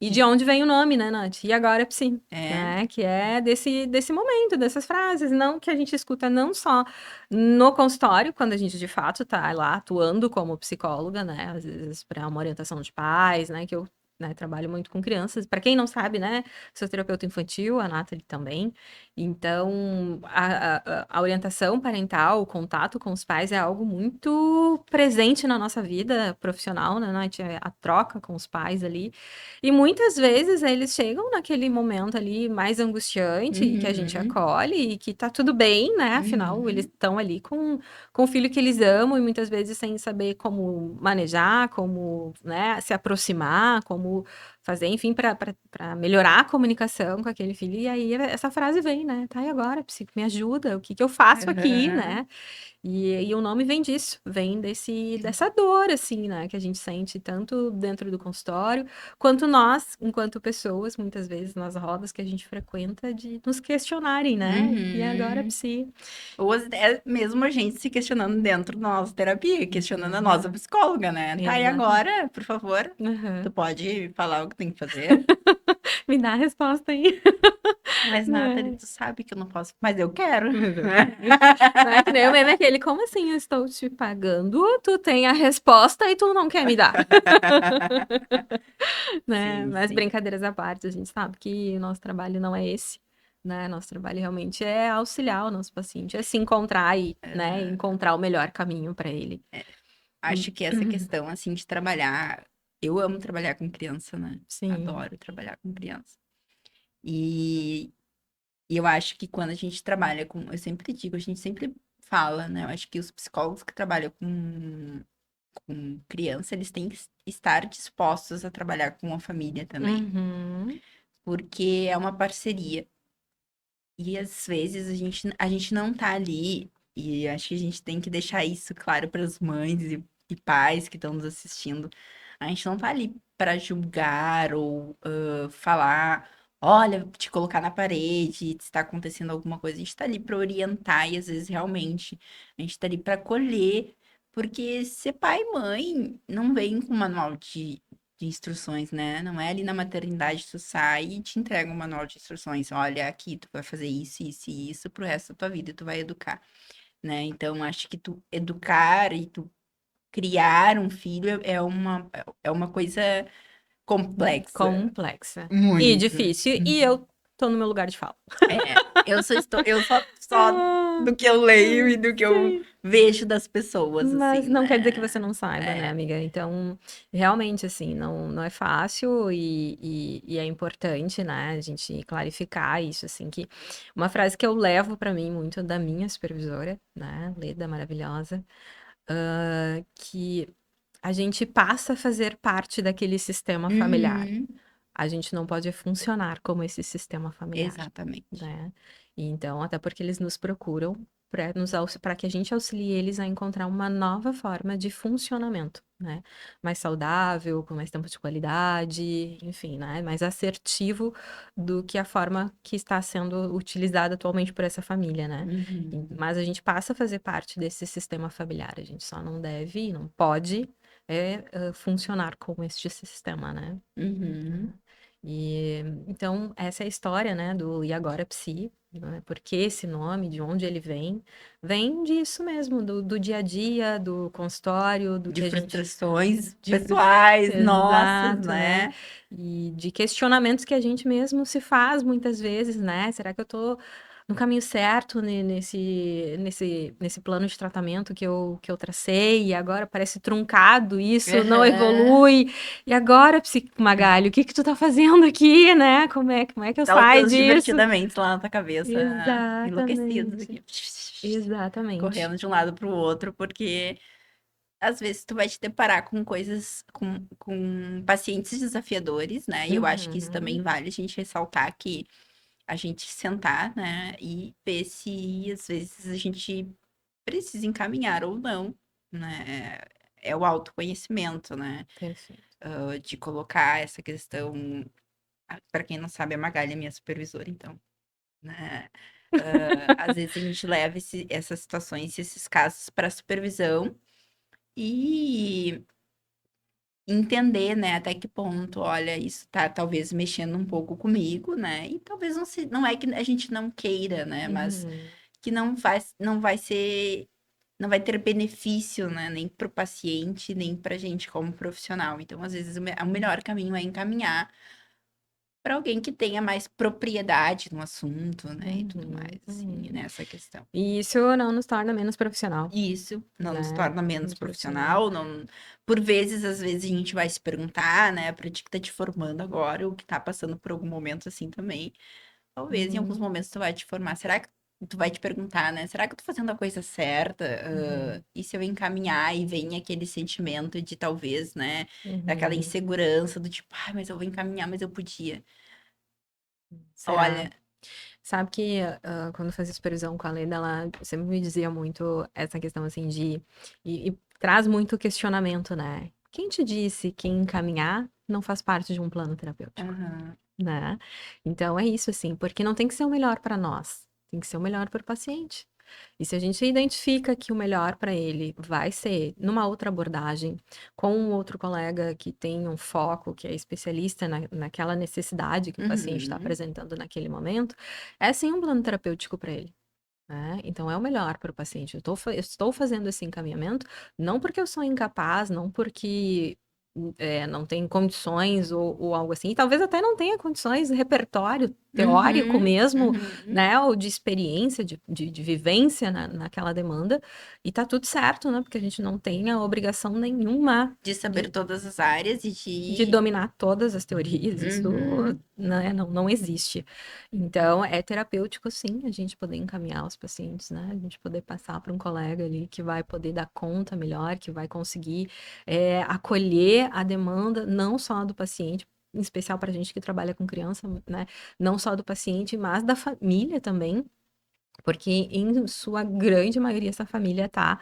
E de onde vem o nome, né, Nath? E agora é psi, É, né? Que é desse momento, dessas frases, não que a gente escuta não só no consultório, quando a gente de fato tá lá atuando como psicóloga, né? Às vezes para uma orientação de pais, né? Que eu, né, trabalho muito com crianças. Para quem não sabe, né? Sou terapeuta infantil, a Nathalie também. Então, a orientação parental, o contato com os pais é algo muito presente na nossa vida profissional, né, Nath? A troca com os pais ali. E muitas vezes eles chegam naquele momento ali mais angustiante e que a gente uhum, acolhe e que tá tudo bem, né? Afinal, eles uhum, estão ali com o filho que eles amam e muitas vezes sem saber como manejar, como, né, se aproximar, como fazer, enfim, para melhorar a comunicação com aquele filho. E aí essa frase vem, né? Tá, e agora, psico, me ajuda, o que que eu faço aqui, aham. né? E o nome vem disso, vem dessa dor, assim, né, que a gente sente tanto dentro do consultório, quanto nós, enquanto pessoas, muitas vezes nas rodas que a gente frequenta, de nos questionarem, né? E agora, Uhum. psi. Ou até mesmo a gente se questionando dentro da nossa terapia, questionando a nossa Exato. psicóloga, né? Tá, e Exatamente. agora, por favor, tu Aham. pode falar o que tem que fazer? Me dá a resposta aí. Mas, Nathalie, Né? tu sabe que eu não posso, mas eu quero. Exatamente. Não é que nem o meme aquele, como assim eu estou te pagando? Tu tem a resposta e tu não quer me dar. Né? Sim, Mas sim. brincadeiras à parte, a gente sabe que o nosso trabalho não é esse, né? Nosso trabalho realmente é auxiliar o nosso paciente, é se encontrar e, né, Aham. encontrar o melhor caminho para ele. Hum, Acho que essa questão, assim, de trabalhar. Eu amo trabalhar com criança, né? Sim. Adoro trabalhar com criança. E, e eu acho que quando a gente trabalha com. Eu sempre digo, a gente sempre fala, né? Eu acho que os psicólogos que trabalham com criança, eles têm que estar dispostos a trabalhar com a família também. Uhum. Porque é uma parceria. E às vezes a gente não tá ali, e acho que a gente tem que deixar isso claro para as mães e pais que estão nos assistindo. A gente não tá ali para julgar ou falar, olha, te colocar na parede, se está acontecendo alguma coisa. A gente tá ali para orientar e às vezes realmente a gente tá ali para acolher, porque ser pai e mãe não vem com manual de instruções, né? Não é ali na maternidade tu sai e te entrega um manual de instruções. Olha, aqui tu vai fazer isso, isso e isso pro resto da tua vida e tu vai educar, né? Então, acho que tu educar e tu criar um filho é uma coisa complexa. Complexa. E Muito. difícil. E eu tô no meu lugar de fala. Eu só Ah, do que eu leio e do que eu sim. vejo das pessoas, assim, Mas não quer dizer que você né? não saiba, né, É. amiga? Então, realmente, assim, não é fácil e é importante, né, a gente clarificar isso, assim, que uma frase que eu levo pra mim muito da minha supervisora, né, Leda maravilhosa, que a gente passa a fazer parte daquele sistema familiar. Uhum. a gente não pode funcionar como esse sistema familiar, Exatamente. né? E então, até porque eles nos procuram para que a gente auxilie eles a encontrar uma nova forma de funcionamento, né? Mais saudável, com mais tempo de qualidade, enfim, né? Mais assertivo do que a forma que está sendo utilizada atualmente por essa família, né? Uhum. Mas a gente passa a fazer parte desse sistema familiar, a gente só não deve, não pode funcionar como este sistema, né? Uhum. E então, essa é a história, né, do E Agora Psi, né? Por que esse nome, de onde ele vem? Vem disso mesmo, do dia a dia, do consultório, do De que a gente. frustrações De pessoais, nossas, Exato, né? né? E de questionamentos que a gente mesmo se faz muitas vezes, né? Será que eu tô no caminho certo nesse plano de tratamento que eu tracei? E agora parece truncado isso, não Aham. evolui. E agora, Psico Magalho, o que que tu tá fazendo aqui, né? Como é que eu saio Saltando disso? divertidamente lá na tua cabeça, enlouquecidos Exatamente. aqui, Exatamente. correndo de um lado pro outro, porque às vezes tu vai te deparar com coisas, com pacientes desafiadores, né? E eu acho que isso também Uhum, vale a gente ressaltar que a gente sentar, né, e ver se às vezes a gente precisa encaminhar ou não, né? É o autoconhecimento, né? perfeito. De colocar essa questão. Para quem não sabe, a Magali é minha supervisora, então, né? Às vezes a gente leva essas situações, esses casos para supervisão e entender, né, até que ponto, olha, isso tá talvez mexendo um pouco comigo, né? E talvez não é que a gente não queira, né? Mas Uhum, que não vai ter benefício, né? Nem para o paciente, nem para a gente como profissional. Então, às vezes, o melhor caminho é encaminhar para alguém que tenha mais propriedade no assunto, né? E tudo uhum, mais, assim, uhum. nessa questão. E isso não nos torna menos profissional, Isso não nos né? torna menos Menos profissional. profissional, não... Por vezes, às vezes a gente vai se perguntar, né, pra ti que tá te formando agora, ou que tá passando por algum momento assim também, talvez em alguns Uhum, momentos tu vai te formar, será que tu vai te perguntar, né, será que eu tô fazendo a coisa certa? uhum, E se eu encaminhar e vem aquele sentimento de talvez, né, daquela uhum. insegurança do tipo, ai, mas eu vou encaminhar, mas eu podia. Será? Olha, Sabe que quando eu fazia supervisão com a Leda, ela sempre me dizia muito essa questão assim de. E traz muito questionamento, né? Quem te disse que encaminhar não faz parte de um plano terapêutico, aham, né? Então é isso, assim, porque não tem que ser o melhor para nós, tem que ser o melhor para o paciente. E se a gente identifica que o melhor para ele vai ser numa outra abordagem, com um outro colega que tem um foco, que é especialista naquela necessidade que o paciente está uhum, apresentando naquele momento, é sim um plano terapêutico para ele. Né? Então é o melhor para o paciente. Eu estou fazendo esse encaminhamento não porque eu sou incapaz, não porque não tem condições ou algo assim. E talvez até não tenha condições, repertório teórico uhum, mesmo, uhum. né? Ou de experiência, de vivência naquela demanda. E tá tudo certo, né? Porque a gente não tem a obrigação nenhuma De saber de, todas as áreas e de de... dominar todas as teorias. Isso, Uhum. né, não existe. Então, é terapêutico, sim, a gente poder encaminhar os pacientes, né? A gente poder passar para um colega ali que vai poder dar conta melhor, que vai conseguir acolher a demanda, não só do paciente, em especial para a gente que trabalha com criança, né? Não só do paciente, mas da família também. Porque, em sua grande maioria, essa família tá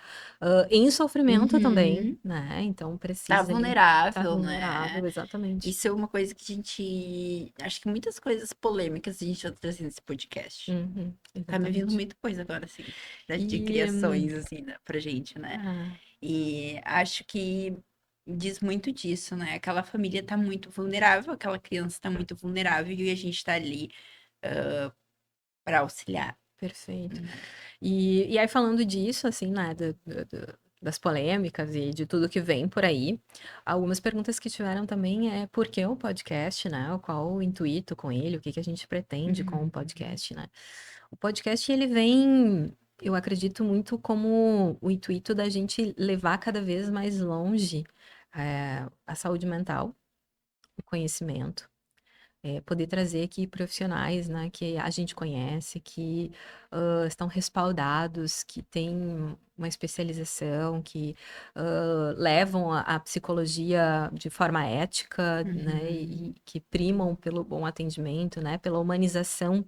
em sofrimento também, Uhum. né? Então, Tá precisa ali estar vulnerável, né? vulnerável, exatamente. Isso é uma coisa que a gente. Acho que muitas coisas polêmicas a gente vai trazer nesse podcast. Uhum, Tá me vindo exatamente. muita coisa agora, assim, de E, criações, assim, né, pra gente, né? ah, E acho que diz muito disso, né? Aquela família tá muito vulnerável, aquela criança tá muito vulnerável e a gente tá ali pra auxiliar, perfeito. né? E aí, falando disso, assim, né, das polêmicas e de tudo que vem por aí, algumas perguntas que tiveram também é por que o podcast, né? Qual o intuito com ele, o que que a gente pretende com o Uhum. podcast, né? O podcast, ele vem, eu acredito muito como o intuito da gente levar cada vez mais longe a saúde mental, o conhecimento, poder trazer aqui profissionais, né, que a gente conhece, que estão respaldados, que têm uma especialização, que levam a psicologia de forma ética, né, e que primam pelo bom atendimento, né, pela humanização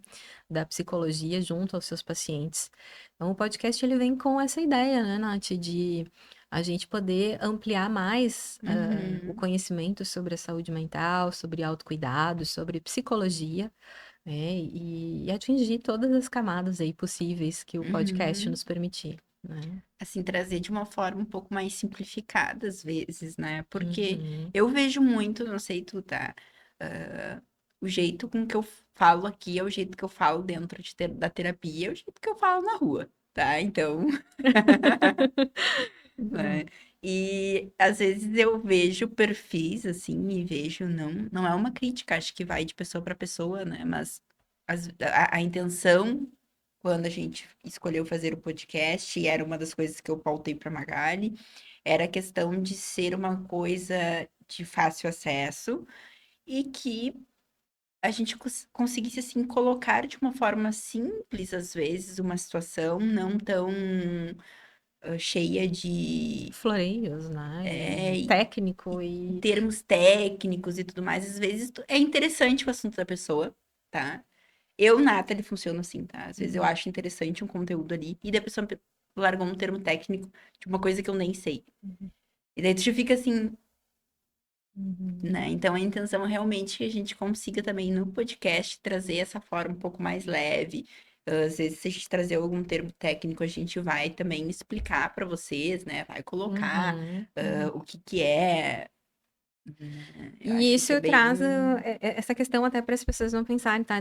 da psicologia junto aos seus pacientes. Então, o podcast ele vem com essa ideia, né, Nath, de a gente poder ampliar mais o conhecimento sobre a saúde mental, sobre autocuidado, sobre psicologia, né? E atingir todas as camadas aí possíveis que o podcast Uhum. nos permitir, né? Assim, trazer de uma forma um pouco mais simplificada, às vezes, né? Porque Uhum. eu vejo muito, não sei tu, tá? ah, o jeito com que eu falo aqui é o jeito que eu falo dentro da terapia, é o jeito que eu falo na rua, tá? Então, né? E às vezes eu vejo perfis, assim, e vejo, não é uma crítica, acho que vai de pessoa para pessoa, né? Mas a intenção quando a gente escolheu fazer o podcast, e era uma das coisas que eu pautei para Magali, era a questão de ser uma coisa de fácil acesso e que a gente conseguisse assim colocar de uma forma simples, às vezes, uma situação não tão cheia de Floreios, né? E é, técnico e... termos técnicos e tudo mais. Às vezes é interessante o assunto da pessoa, tá? Eu, Nathalie, funciono assim, tá? Às vezes eu Uhum. acho interessante um conteúdo ali, e daí a pessoa largou um termo técnico de uma coisa que eu nem sei. Uhum. E daí tu já fica assim, Uhum. né? Então a intenção é realmente que a gente consiga também no podcast trazer essa forma um pouco mais leve. Às vezes, se a gente trazer algum termo técnico, a gente vai também explicar para vocês, né? Vai colocar Uhum. Uhum. o que que é. Né? Eu E acho que isso é isso traz bem. essa questão até para as pessoas não pensarem, tá?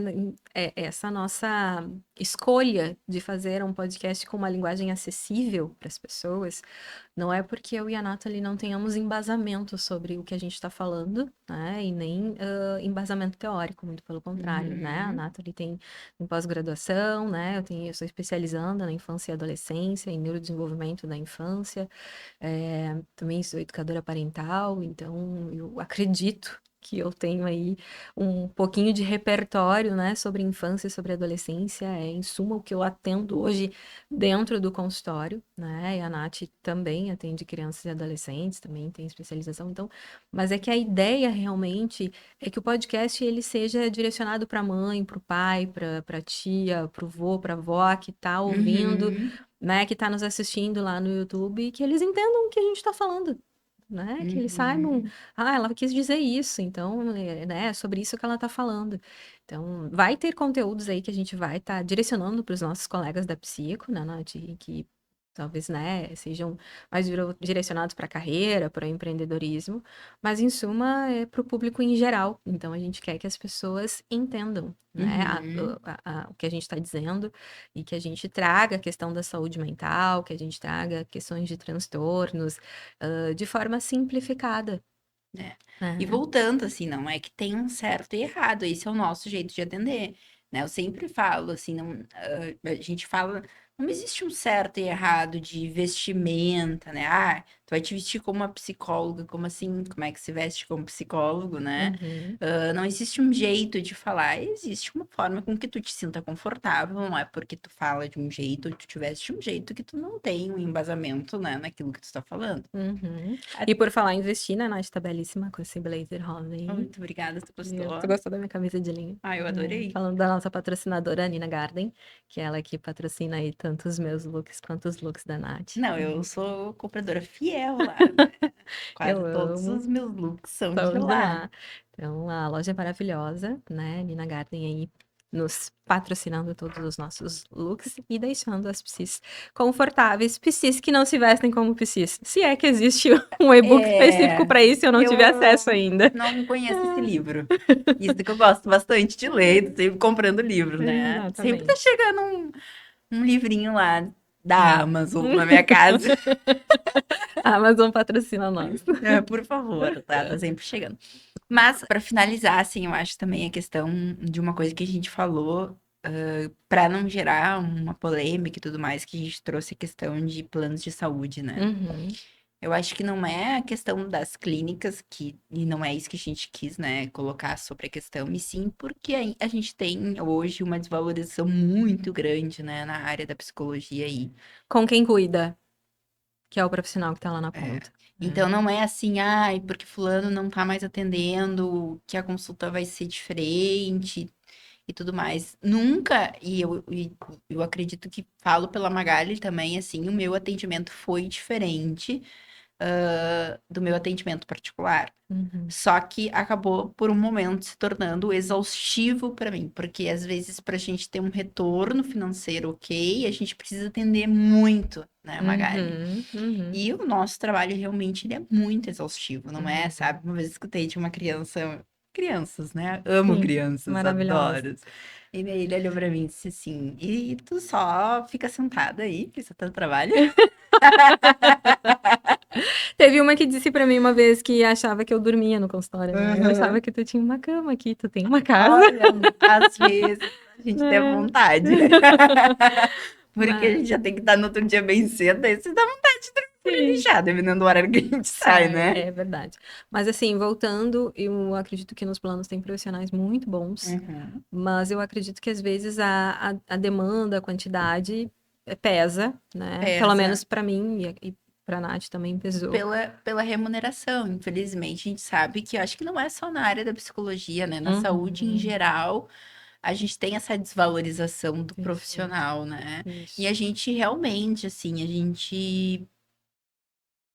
Essa nossa escolha de fazer um podcast com uma linguagem acessível para as pessoas, não é porque eu e a Nathalie não tenhamos embasamento sobre o que a gente está falando, né? E nem embasamento teórico, muito pelo contrário, né? A Uhum, Nathalie tem pós-graduação, né? Eu sou especializando na infância e adolescência, em neurodesenvolvimento da infância. Também sou educadora parental, então eu acredito que eu tenho aí um pouquinho de repertório, né, sobre infância e sobre adolescência, em suma o que eu atendo hoje dentro do consultório, né, e a Nath também atende crianças e adolescentes, também tem especialização, então, mas é que a ideia realmente é que o podcast ele seja direcionado para a mãe, para o pai, para a tia, para o vô, para a avó que está ouvindo, uhum, né, que está nos assistindo lá no YouTube, e que eles entendam o que a gente está falando, né? Que eles saibam, uhum, ela quis dizer isso, então, né, é sobre isso que ela está falando. Então, vai ter conteúdos aí que a gente vai estar direcionando para os nossos colegas da Psico, né, Nath, que talvez, né, sejam mais direcionados para a carreira, para o empreendedorismo, mas em suma é para o público em geral. Então, a gente quer que as pessoas entendam, né, uhum. o que a gente está dizendo e que a gente traga a questão da saúde mental, que a gente traga questões de transtornos, de forma simplificada, É. E né? voltando, assim, não é que tem um certo e errado, esse é o nosso jeito de atender, né? Eu sempre falo, assim, não, a gente fala, não existe um certo e errado de vestimenta, né? Ah, tu vai te vestir como uma psicóloga, como assim? Como é que se veste como psicólogo, né? Uhum, Não existe um jeito de falar, existe uma forma com que tu te sinta confortável, não é porque tu fala de um jeito ou tu te veste de um jeito que tu não tem um embasamento, né, naquilo que tu tá falando. uhum. E por falar em vestir, né, Nath, tá belíssima com esse blazer rosa aí. Muito obrigada, tu Tu gostou? gostou da minha camisa de linho? Ah, eu É, adorei. falando da nossa patrocinadora, Nina Garden, que é ela que patrocina aí tanto os meus looks quanto os looks da Nath. Não, eu Uhum. sou compradora fiel lá, né? Quase Eu todos amo. os meus looks são de Todos de lá. lá. Então, a loja é maravilhosa, né? Nina Garden aí nos patrocinando todos os nossos looks e deixando as psis confortáveis. Psis que não se vestem como psis. Se é que existe um e-book específico É, para isso, eu não tive acesso eu ainda. não conheço esse livro. Isso que eu gosto bastante de ler, tô sempre comprando livros, né? Sempre tá Exatamente. chegando um livrinho lá da Amazon na minha casa. A Amazon patrocina nós. É, por favor, tá? Tá sempre chegando. Mas, para finalizar, assim, eu acho também a questão de uma coisa que a gente falou, para não gerar uma polêmica e tudo mais, que a gente trouxe a questão de planos de saúde, né? Uhum. Eu acho que não é a questão das clínicas, e não é isso que a gente quis, né, colocar sobre a questão, e sim porque a gente tem hoje uma desvalorização muito grande, né, na área da psicologia aí. Com quem cuida, que é o profissional que tá lá na É. ponta. Então não é assim, ai, porque fulano não tá mais atendendo, que a consulta vai ser diferente e tudo mais. Nunca, eu acredito que falo pela Magali também, assim, o meu atendimento foi diferente, do meu atendimento particular. Uhum. Só que acabou por um momento se tornando exaustivo para mim, porque às vezes para a gente ter um retorno financeiro ok, a gente precisa atender muito, né, Magali? Uhum. Uhum. E o nosso trabalho realmente ele é muito exaustivo, não é? Uhum. Sabe? Uma vez escutei de uma criança, crianças, né? Amo Sim, crianças, maravilhosa. adoro. E daí ele olhou pra mim e disse assim: E tu só fica sentada aí, que isso é teu trabalho? Teve uma que disse pra mim uma vez que achava que eu dormia no consultório, né? Eu achava Aham. que tu tinha uma cama aqui, tu tem uma casa, Olha, às vezes a gente tem né? vontade. Porque a Mas, gente já tem que estar no outro dia bem cedo, aí você dá vontade de dormir por ali sim, já, dependendo do horário que a gente sai, sai, né? é verdade. Mas assim, voltando, eu acredito que nos planos tem profissionais muito bons, Uhum. mas eu acredito que às vezes a demanda, a quantidade pesa, né? Pelo Pesa. menos pra mim e pra Nath também pesou. Pela remuneração, infelizmente, a gente sabe que eu acho que não é só na área da psicologia, né? Na saúde em Uhum. geral, a gente tem essa desvalorização do Isso, profissional, né? E isso. a gente realmente, assim, a gente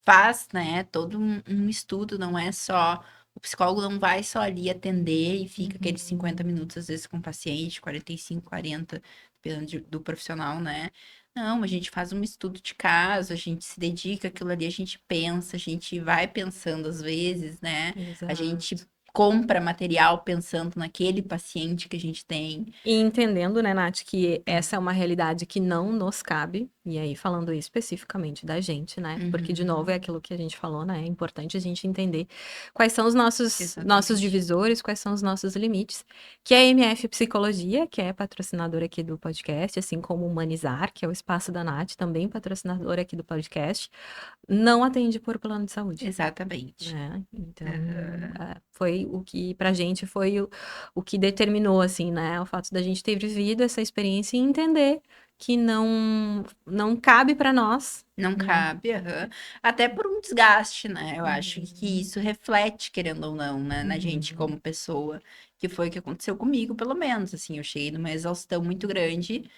faz, né, todo um estudo, não é só. O psicólogo não vai só ali atender e fica aqueles 50 Uhum. minutos, às vezes, com o paciente, 45, 40, dependendo do profissional, né? Não, a gente faz um estudo de caso, a gente se dedica àquilo ali, a gente pensa, a gente vai pensando às vezes, né? A gente Exato. compra material pensando naquele paciente que a gente tem. E entendendo, né, Nath, que essa é uma realidade que não nos cabe, e aí falando especificamente da gente, né? Porque, de novo, é Uhum, aquilo que a gente falou, né? É importante a gente entender quais são os nossos exatamente. divisores, quais são os nossos limites, que é a MF Psicologia, que é patrocinadora aqui do podcast, assim como o Humanizar, que é o espaço da Nath, também patrocinadora aqui do podcast, não atende por plano de saúde. Exatamente. Né? Então, Aham. foi o que pra gente foi o que determinou, assim, né? O fato da gente ter vivido essa experiência e entender que não cabe pra nós, Não né? cabe, aham. Até por um desgaste, né? Eu acho que Uhum, isso reflete, querendo ou não, né, na gente uhum, como pessoa, que foi o que aconteceu comigo, pelo menos, assim, eu cheguei numa exaustão muito grande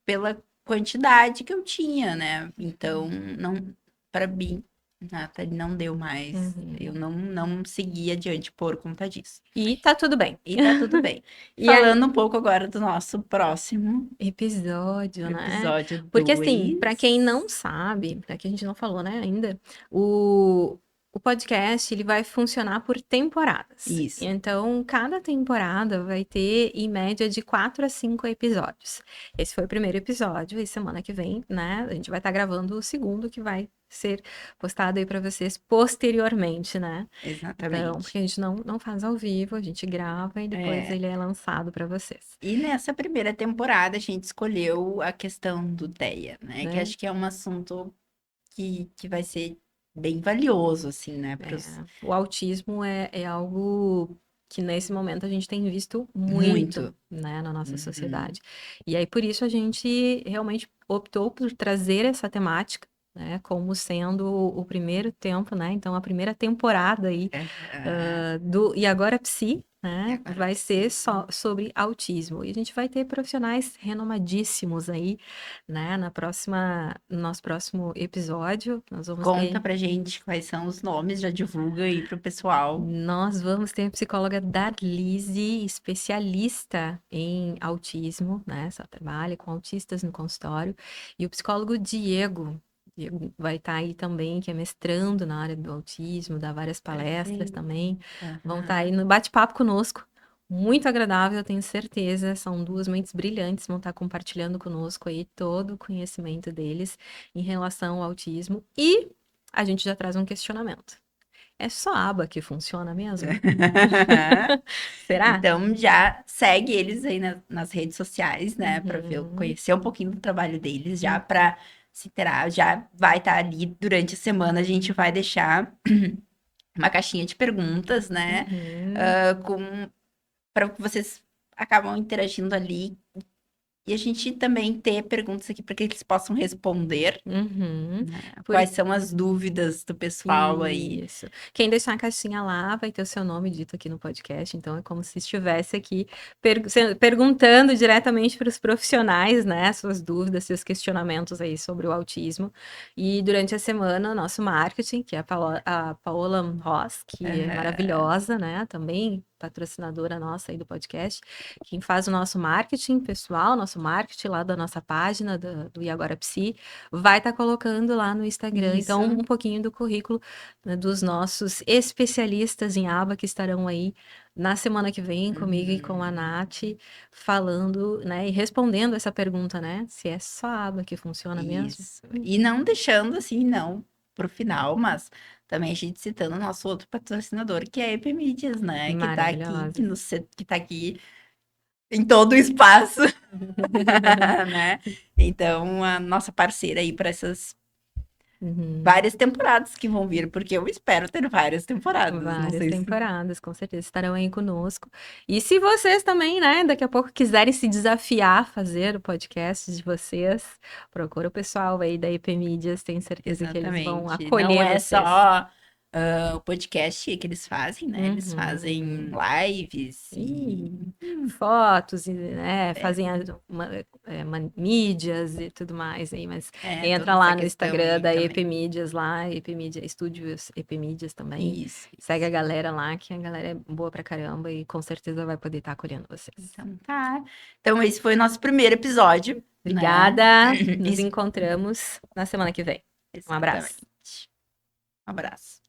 pela quantidade que eu tinha, né? Então, não, para mim, Nathalie, não deu mais. Eu uhum. não segui adiante por conta disso. E tá tudo bem. E tá tudo bem. E aí, Falando um pouco agora do nosso próximo episódio, né? episódio Porque assim, 2. para quem não sabe, para quem a gente não falou, né, ainda, o podcast ele vai funcionar por temporadas. Isso. Então, cada temporada vai ter em média de 4 a 5 episódios. Esse foi o primeiro episódio e semana que vem, né, a gente vai estar gravando o segundo que vai ser postado aí para vocês posteriormente, né? Então, porque Exatamente. a gente não faz ao vivo, a gente grava e depois É. ele é lançado para vocês, E nessa primeira temporada a gente escolheu a questão do DEA, né? Que né? acho que é um assunto que vai ser bem valioso, assim, né? É, Pros... o autismo é algo que nesse momento a gente tem visto muito, Muito. né, na nossa Uhum. sociedade. E aí por isso a gente realmente optou por trazer essa temática, né, como sendo o primeiro tempo, né? Então a primeira temporada aí Aham. do E Agora Psi, E né, agora vai ser sim. só sobre autismo. E a gente vai ter profissionais renomadíssimos aí, né, no nosso próximo episódio. Nós vamos Conta ter pra gente quais são os nomes, já divulga aí pro pessoal. Nós vamos ter a psicóloga Darlise, especialista em autismo, né? Só trabalha com autistas no consultório. E o psicólogo Diego. Diego vai estar aí também, que é mestrando na área do autismo, dá várias palestras Perfeito. também. Vão estar aí Aham. no bate-papo conosco. Muito agradável, eu tenho certeza. São duas mentes brilhantes, vão estar compartilhando conosco aí todo o conhecimento deles em relação ao autismo. E a gente já traz um questionamento. É só a aba que funciona mesmo? Será? Então já segue eles aí nas redes sociais, né, para ver, Uhum, conhecer um pouquinho do trabalho deles, já uhum. para se terá, já vai estar ali durante a semana, a gente vai deixar uma caixinha de perguntas, né? Uhum. Para que vocês acabam interagindo ali. E a gente também ter perguntas aqui para que eles possam responder, Uhum. né? Por Quais são as dúvidas do pessoal aí. Isso. Quem deixar a caixinha lá vai ter o seu nome dito aqui no podcast, então é como se estivesse aqui perguntando diretamente para os profissionais, né, suas dúvidas, seus questionamentos aí sobre o autismo. E durante a semana, o nosso marketing, que é a Paola Ross, que é Aham. maravilhosa, né, também patrocinadora nossa aí do podcast, quem faz o nosso marketing pessoal, nosso marketing lá da nossa página do E Agora Psi, vai estar colocando lá no Instagram, então, Isso. um pouquinho do currículo, né, dos nossos especialistas em aba que estarão aí na semana que vem comigo e com a Nath, falando, né, e respondendo essa pergunta, né? Se é só a aba que funciona mesmo. Isso. E não deixando assim, não, pro final, mas também a gente citando o nosso outro patrocinador, que é a EP Mídias, né? Que tá aqui, Maravilhosa. que tá aqui em todo o espaço, né? Então, a nossa parceira aí para essas Uhum. várias temporadas que vão vir, porque eu espero ter várias temporadas. Não Várias sei se. temporadas, com certeza estarão aí conosco. E se vocês também, né, daqui a pouco quiserem se desafiar a fazer o podcast de vocês, procura o pessoal aí da EP Mídias, tenho certeza que eles vão Exatamente. Não acolher é vocês. só o podcast que eles fazem, né? Eles fazem Uhum. lives e. E fotos, e, né, É, fazem mídias e tudo mais aí, mas entra toda essa lá no questão Instagram aí da EP também. Mídias lá, EP Mídia Estúdios, EP Mídias também. Isso, Segue a isso. galera lá, que a galera é boa pra caramba e com certeza vai poder estar acolhendo vocês. Então tá. Então, esse foi o nosso primeiro episódio, né? Obrigada, nos encontramos na semana que vem. Um abraço. Exatamente. Um abraço.